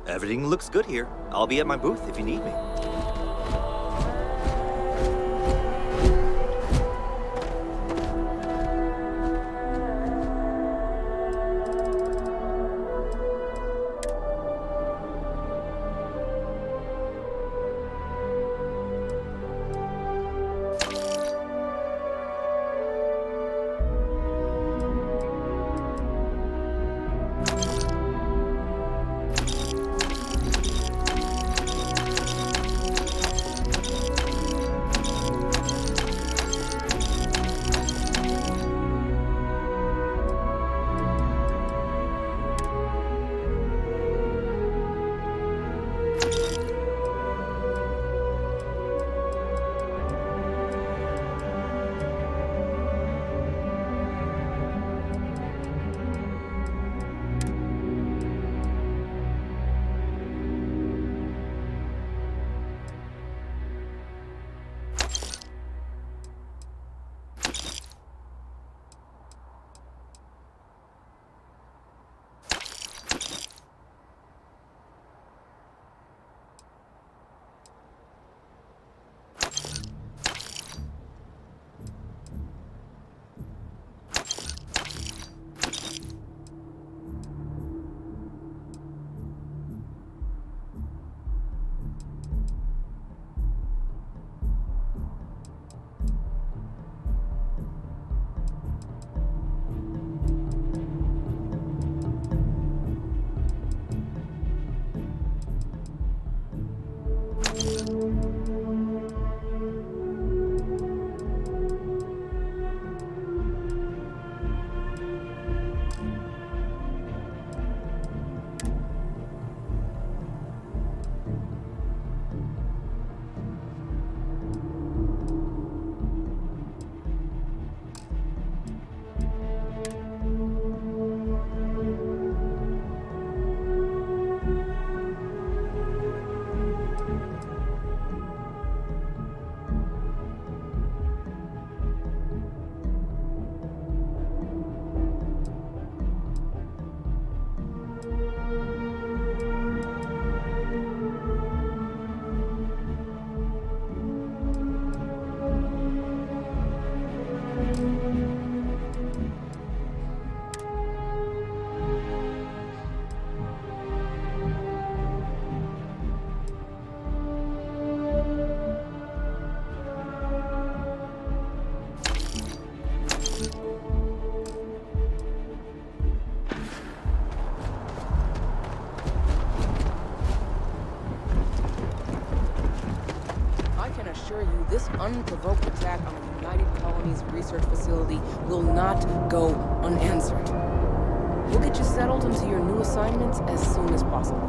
Everything looks good here. I'll be at my booth if you need me. This unprovoked attack on the United Colonies research facility will not go unanswered. We'll get you settled into your new assignments as soon as possible.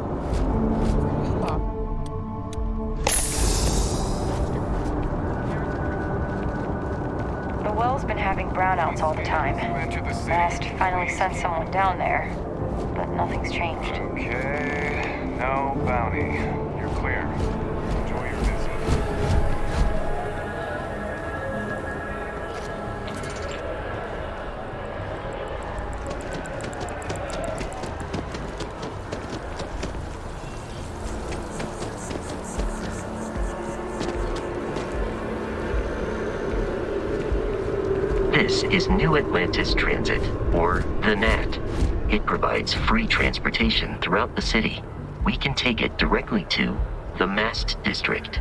The well's been having brownouts all the time. Last finally sent someone down there, but nothing's changed. Okay, no bounty. You're clear. Enjoy your visit. This is New Atlantis Transit, or the NAT. It provides free transportation throughout the city. We can take it directly to the Mast District.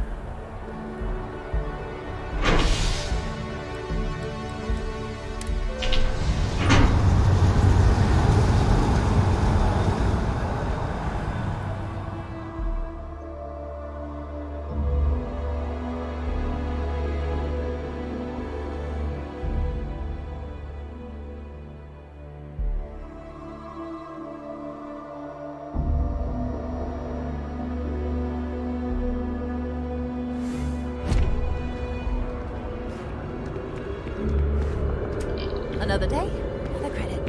Another day, another credit.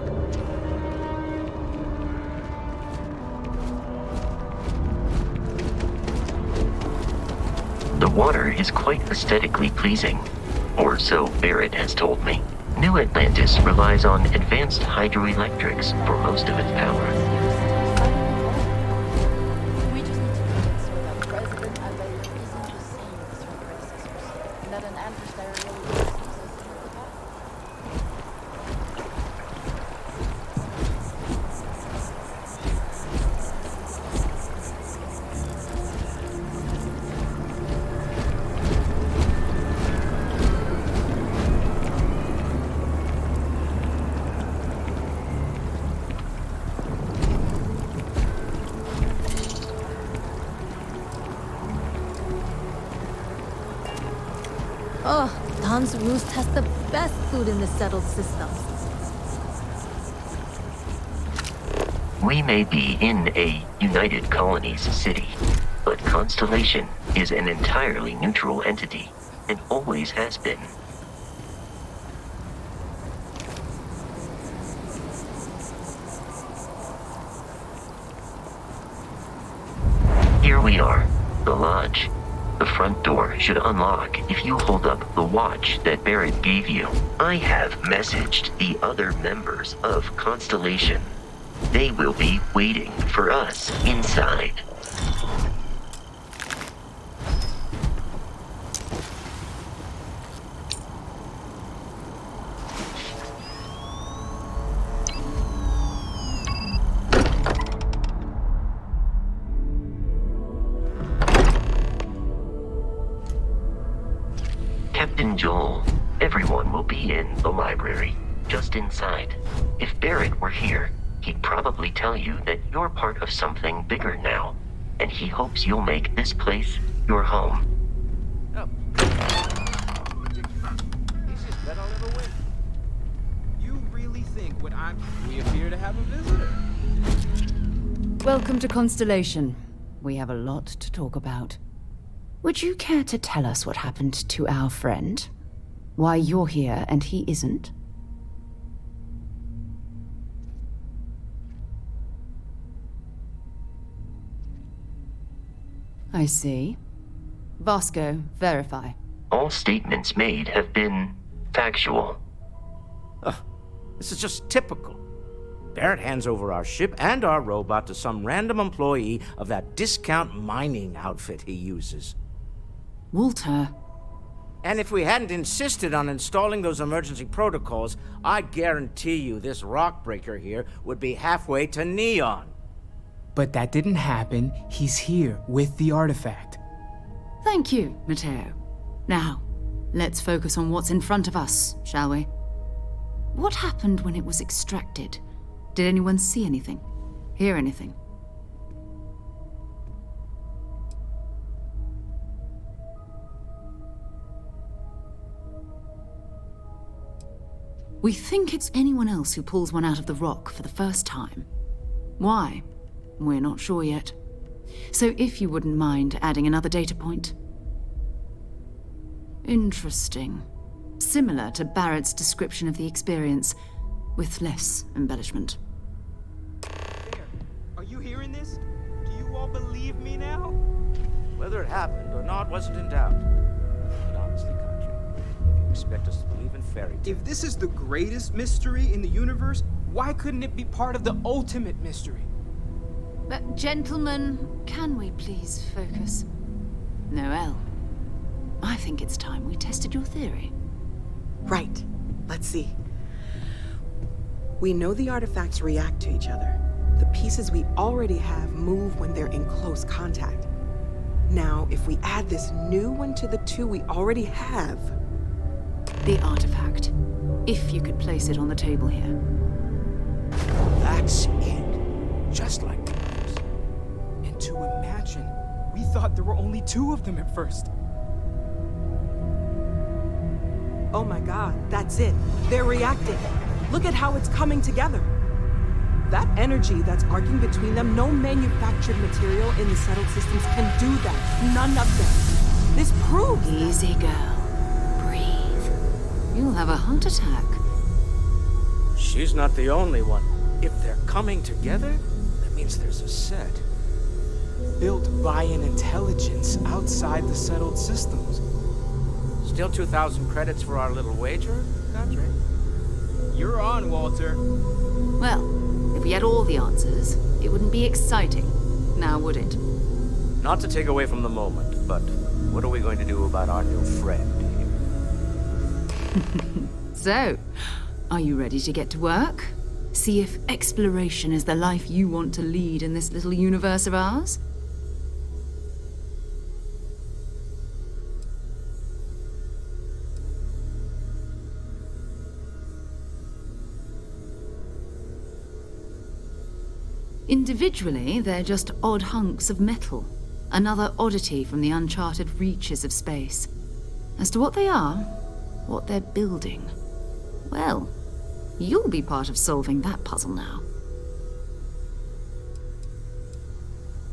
The water is quite aesthetically pleasing, or so Barrett has told me. New Atlantis relies on advanced hydroelectrics for most of its power. Oh, Don's Roost has the best food in the settled system. We may be in a United Colonies city, but Constellation is an entirely neutral entity, and always has been. Here we are, the lodge. The front door should unlock if you hold up the watch that Barrett gave you. I have messaged the other members of Constellation. They will be waiting for us inside. Captain Joel, everyone will be in the library, just inside. If Barrett were here, he'd probably tell you that you're part of something bigger now, and he hopes you'll make this place your home. Oh. Easiest bet I'll ever win. You really think we appear to have a visitor? Welcome to Constellation. We have a lot to talk about. Would you care to tell us what happened to our friend? Why you're here and he isn't? I see. Vasco, verify. All statements made have been factual. This is just typical. Barrett hands over our ship and our robot to some random employee of that discount mining outfit he uses. Walter. And if we hadn't insisted on installing those emergency protocols, I guarantee you this rock breaker here would be halfway to Neon. But that didn't happen. He's here with the artifact. Thank you, Matteo. Now, let's focus on what's in front of us, shall we? What happened when it was extracted? Did anyone see anything? Hear anything? We think it's anyone else who pulls one out of the rock for the first time. Why? We're not sure yet. So if you wouldn't mind adding another data point. Interesting. Similar to Barrett's description of the experience, with less embellishment. There. Are you hearing this? Do you all believe me now? Whether it happened or not wasn't in doubt. But honestly, Country, if you expect us to believe in fairy tales... If this is the greatest mystery in the universe, why couldn't it be part of the ultimate mystery? But gentlemen, can we please focus? Noelle, I think it's time we tested your theory. Right. Let's see. We know the artifacts react to each other. The pieces we already have move when they're in close contact. Now, if we add this new one to the two we already have... The artifact. If you could place it on the table here. That's it. Just like that. And to imagine, we thought there were only two of them at first. Oh my god, that's it. They're reacting. Look at how it's coming together. That energy that's arcing between them, no manufactured material in the settled systems can do that. None of them. This proves Easy, girl. Breathe. You'll have a heart attack. She's not the only one. If they're coming together, that means there's a set. Built by an intelligence outside the settled systems. Still 2,000 credits for our little wager, Country? You're on, Walter. Well, if we had all the answers, it wouldn't be exciting, now would it? Not to take away from the moment, but what are we going to do about our new friend here? So, are you ready to get to work? See if exploration is the life you want to lead in this little universe of ours? Individually, they're just odd hunks of metal. Another oddity from the uncharted reaches of space. As to what they are, what they're building, well, you'll be part of solving that puzzle now.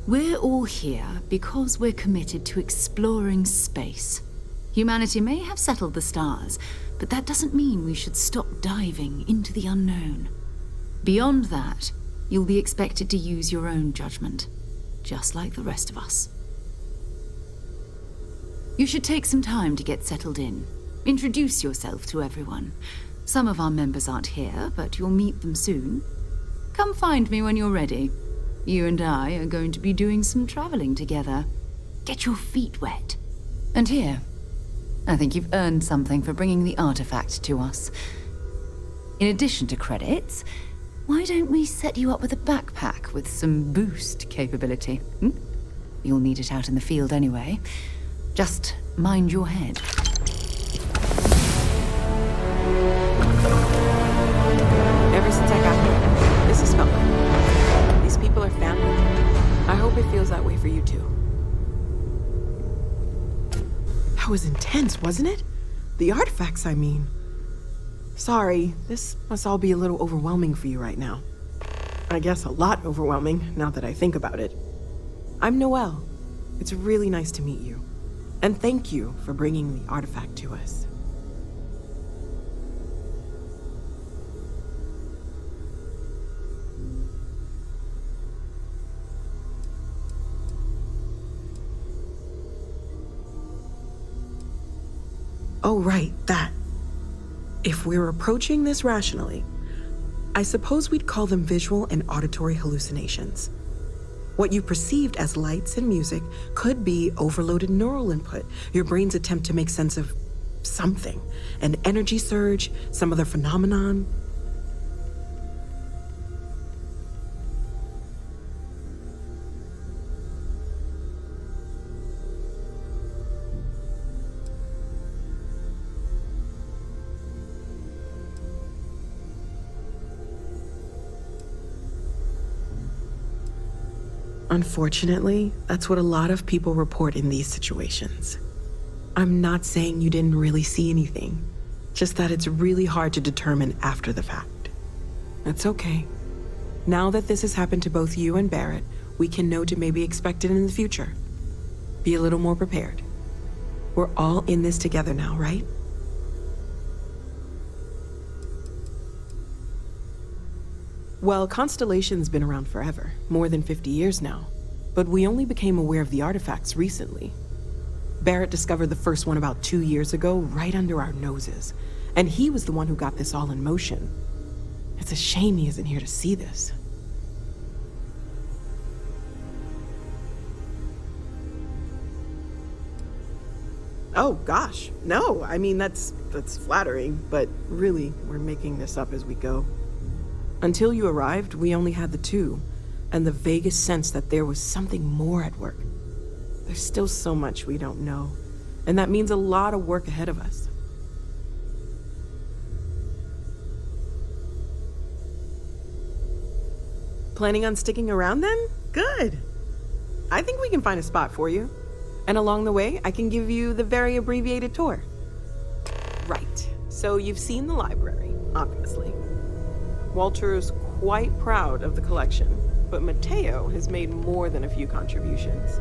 We're all here because we're committed to exploring space. Humanity may have settled the stars, but that doesn't mean we should stop diving into the unknown. Beyond that, you'll be expected to use your own judgment, just like the rest of us. You should take some time to get settled in. Introduce yourself to everyone. Some of our members aren't here, but you'll meet them soon. Come find me when you're ready. You and I are going to be doing some traveling together. Get your feet wet. And here, I think you've earned something for bringing the artifact to us. In addition to credits, why don't we set you up with a backpack with some boost capability? You'll need it out in the field anyway. Just mind your head. Ever since I got here, this has felt like home. These people are family. I hope it feels that way for you too. That was intense, wasn't it? The artifacts, I mean. Sorry, this must all be a little overwhelming for you right now. I guess a lot overwhelming, now that I think about it. I'm Noelle. It's really nice to meet you. And thank you for bringing the artifact to us. Oh, right, that. If we're approaching this rationally, I suppose we'd call them visual and auditory hallucinations. What you perceived as lights and music could be overloaded neural input, your brain's attempt to make sense of something, an energy surge, some other phenomenon. Unfortunately, that's what a lot of people report in these situations. I'm not saying you didn't really see anything, just that it's really hard to determine after the fact. That's okay. Now that this has happened to both you and Barrett, we can know to maybe expect it in the future. Be a little more prepared. We're all in this together now, right? Well, Constellation's been around forever, more than 50 years now. But we only became aware of the artifacts recently. Barrett discovered the first one about 2 years ago, right under our noses. And he was the one who got this all in motion. It's a shame he isn't here to see this. Oh, gosh, no. I mean, that's flattering, but really, we're making this up as we go. Until you arrived, we only had the two, and the vaguest sense that there was something more at work. There's still so much we don't know, and that means a lot of work ahead of us. Planning on sticking around then? Good. I think we can find a spot for you. And along the way, I can give you the very abbreviated tour. Right. So you've seen the library, obviously. Walter's quite proud of the collection, but Mateo has made more than a few contributions.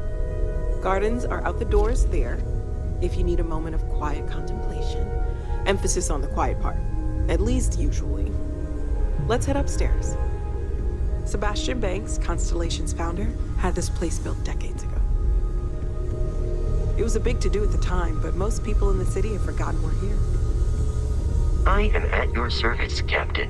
Gardens are out the doors there, if you need a moment of quiet contemplation. Emphasis on the quiet part, at least usually. Let's head upstairs. Sebastian Banks, Constellation's founder, had this place built decades ago. It was a big to-do at the time, but most people in the city have forgotten we're here. I am at your service, Captain.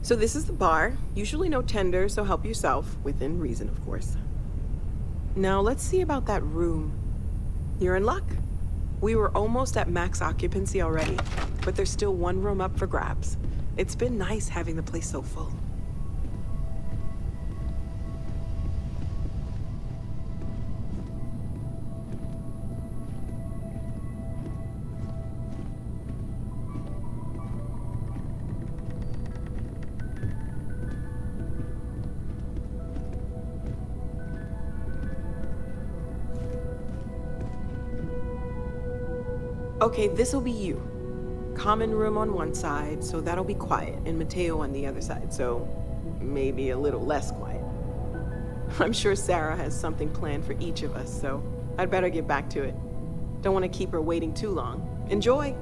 So this is the bar. Usually no tender, so help yourself, within reason, of course. Now let's see about that room. You're in luck. We were almost at max occupancy already, but there's still one room up for grabs. It's been nice having the place so full. Okay, this'll be you. Common room on one side, so that'll be quiet, and Mateo on the other side, so maybe a little less quiet. I'm sure Sarah has something planned for each of us, so I'd better get back to it. Don't want to keep her waiting too long. Enjoy!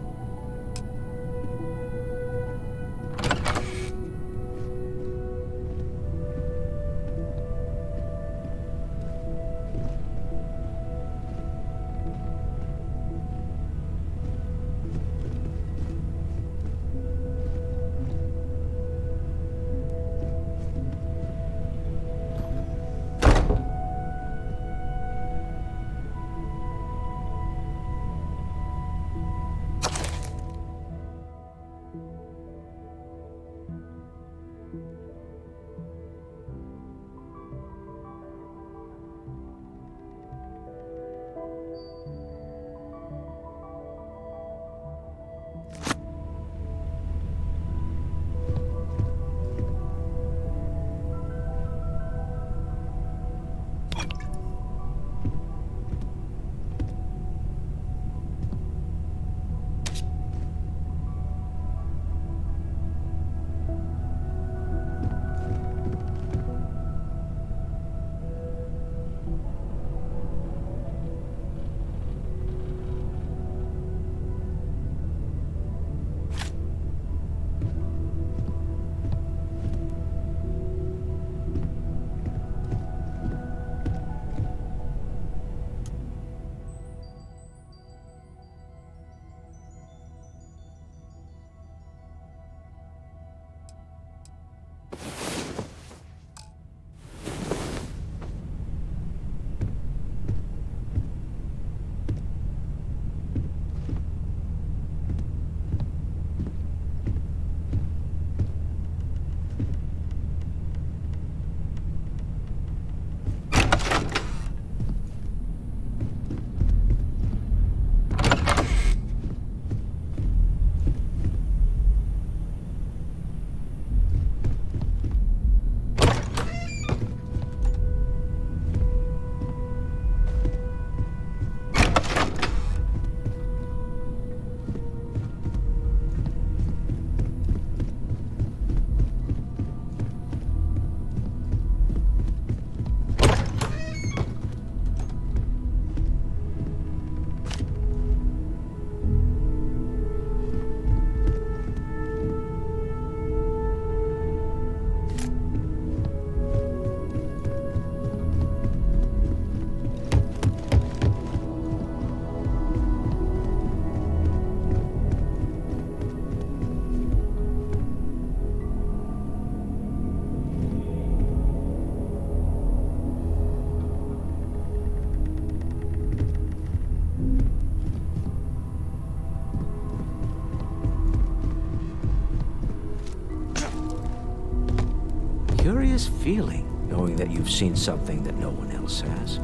Curious feeling, knowing that you've seen something that no one else has.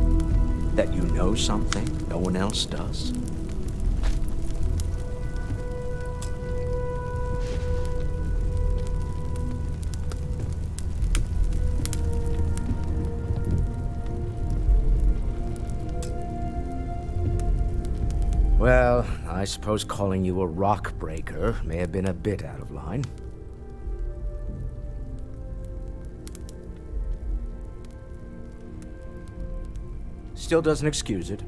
That you know something no one else does. Well, I suppose calling you a rock breaker may have been a bit out of line. Still doesn't excuse it.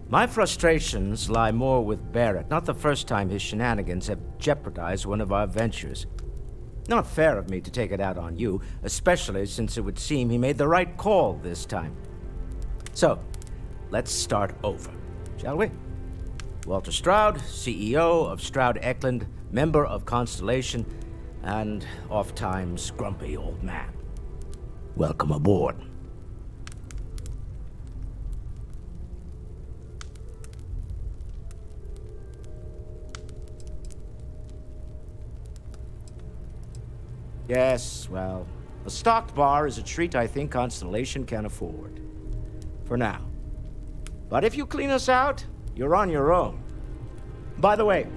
My frustrations lie more with Barrett, not the first time his shenanigans have jeopardized one of our ventures. Not fair of me to take it out on you, especially since it would seem he made the right call this time. So, let's start over, shall we? Walter Stroud, CEO of Stroud Eklund, member of Constellation, and oft-times grumpy old man. Welcome aboard. Yes, well, a stocked bar is a treat I think Constellation can afford. For now. But if you clean us out, you're on your own. By the way,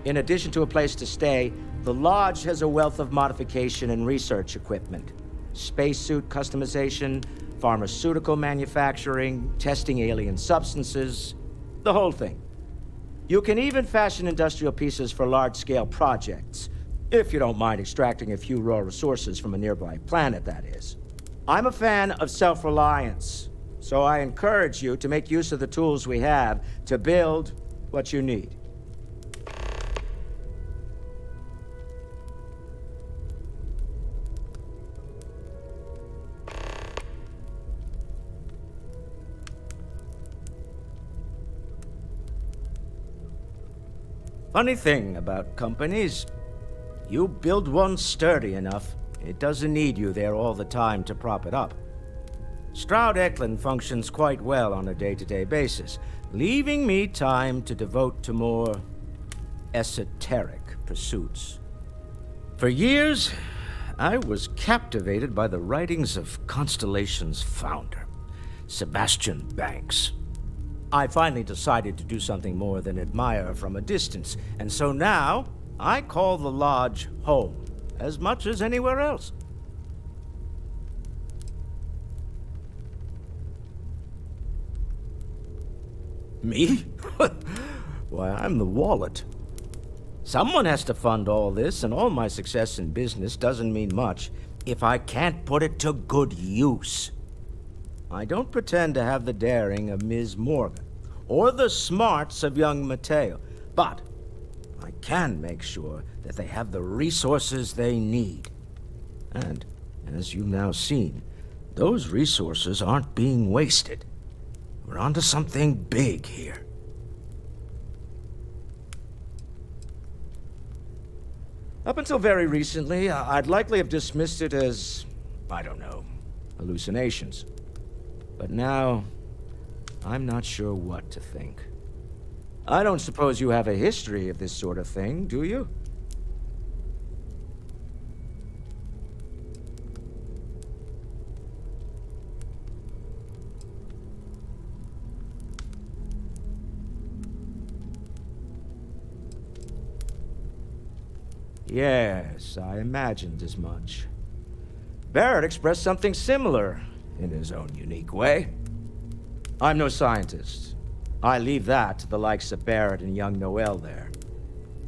in addition to a place to stay, the Lodge has a wealth of modification and research equipment. Spacesuit customization, pharmaceutical manufacturing, testing alien substances, the whole thing. You can even fashion industrial pieces for large-scale projects, if you don't mind extracting a few raw resources from a nearby planet, that is. I'm a fan of self-reliance, so I encourage you to make use of the tools we have to build what you need. Funny thing about companies, you build one sturdy enough, it doesn't need you there all the time to prop it up. Stroud Eklund functions quite well on a day-to-day basis, leaving me time to devote to more esoteric pursuits. For years, I was captivated by the writings of Constellation's founder, Sebastian Banks. I finally decided to do something more than admire from a distance, and so now I call the Lodge home as much as anywhere else. Me? Why, I'm the wallet. Someone has to fund all this, and all my success in business doesn't mean much if I can't put it to good use. I don't pretend to have the daring of Ms. Morgan, or the smarts of young Mateo, but I can make sure that they have the resources they need. And, as you've now seen, those resources aren't being wasted. We're onto something big here. Up until very recently, I'd likely have dismissed it as, I don't know, hallucinations. But now, I'm not sure what to think. I don't suppose you have a history of this sort of thing, do you? Yes, I imagined as much. Barrett expressed something similar, in his own unique way. I'm no scientist. I leave that to the likes of Barrett and young Noel there.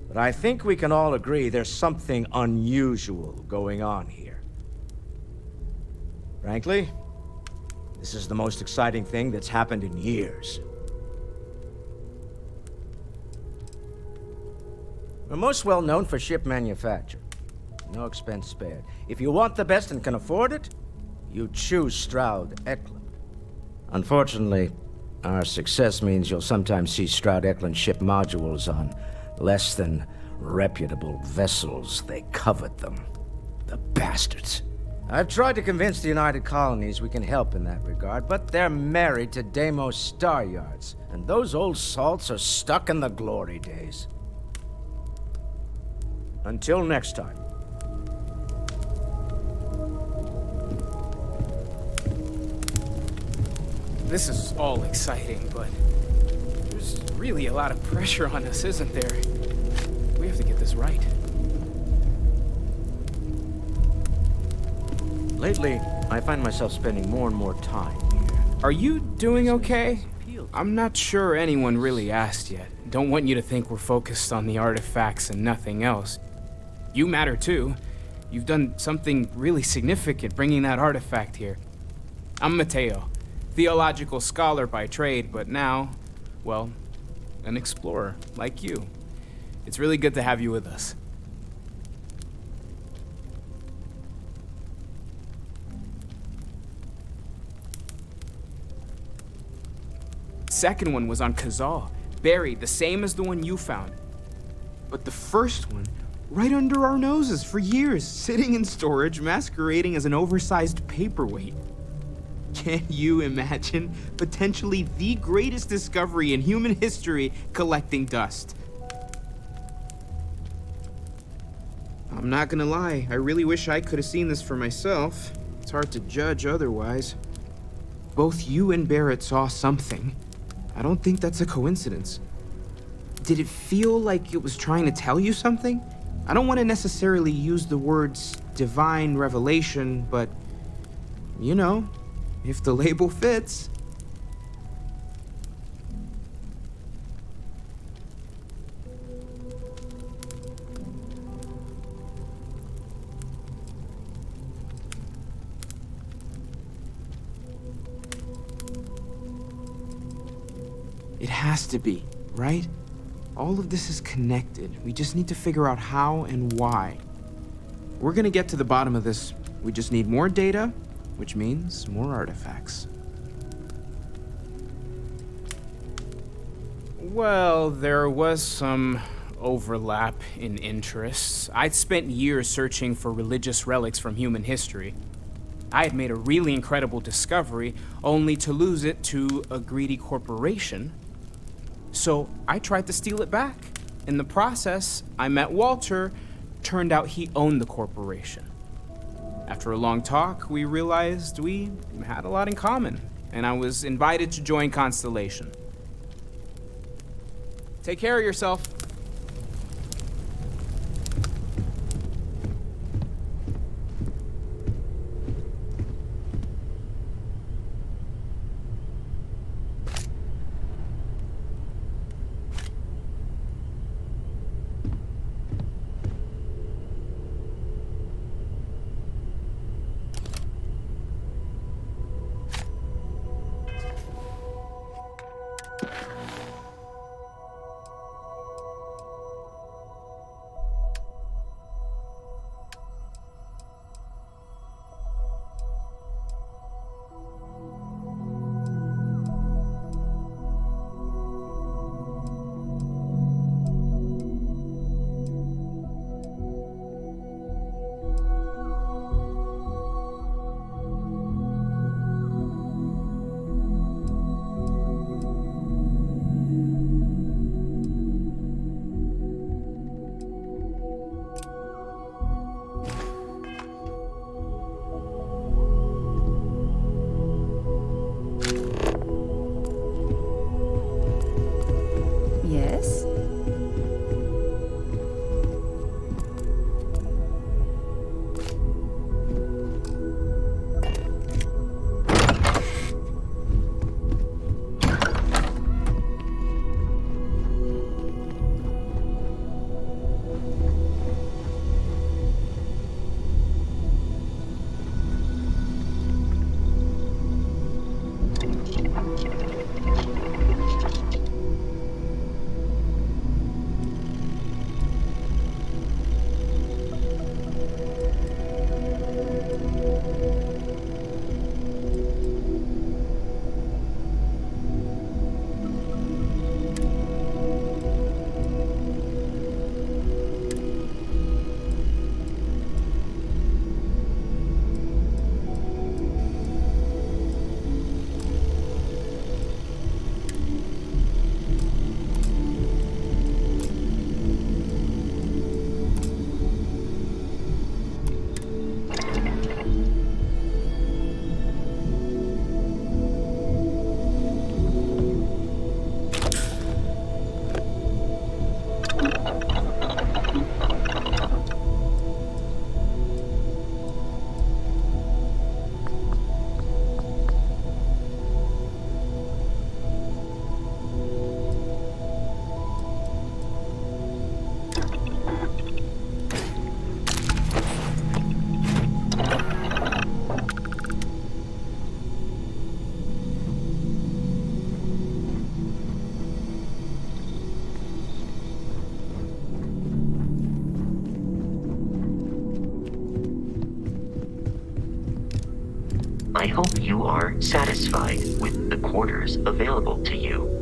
But I think we can all agree there's something unusual going on here. Frankly, this is the most exciting thing that's happened in years. We're most well known for ship manufacture. No expense spared. If you want the best and can afford it, you choose Stroud Eklund. Unfortunately, our success means you'll sometimes see Stroud Eklund ship modules on less than reputable vessels. They covet them. The bastards. I've tried to convince the United Colonies we can help in that regard, but they're married to Deimos Star Yards, and those old salts are stuck in the glory days. Until next time. This is all exciting, but there's really a lot of pressure on us, isn't there? We have to get this right. Lately, I find myself spending more and more time here. Are you doing okay? I'm not sure anyone really asked yet. Don't want you to think we're focused on the artifacts and nothing else. You matter too. You've done something really significant bringing that artifact here. I'm Mateo, theological scholar by trade, but now, well, an explorer like you. It's really good to have you with us. Second one was on Kazal, buried the same as the one you found. But the first one, right under our noses for years, sitting in storage, masquerading as an oversized paperweight. Can you imagine potentially the greatest discovery in human history collecting dust? I'm not gonna lie, I really wish I could have seen this for myself. It's hard to judge otherwise. Both you and Barrett saw something. I don't think that's a coincidence. Did it feel like it was trying to tell you something? I don't want to necessarily use the words divine revelation, but, you know, if the label fits. It has to be, right? All of this is connected. We just need to figure out how and why. We're gonna get to the bottom of this. We just need more data, which means more artifacts. Well, there was some overlap in interests. I'd spent years searching for religious relics from human history. I had made a really incredible discovery, only to lose it to a greedy corporation. So I tried to steal it back. In the process, I met Walter. Turned out he owned the corporation. After a long talk, we realized we had a lot in common, and I was invited to join Constellation. Take care of yourself. Yes? I hope you are satisfied with the quarters available to you.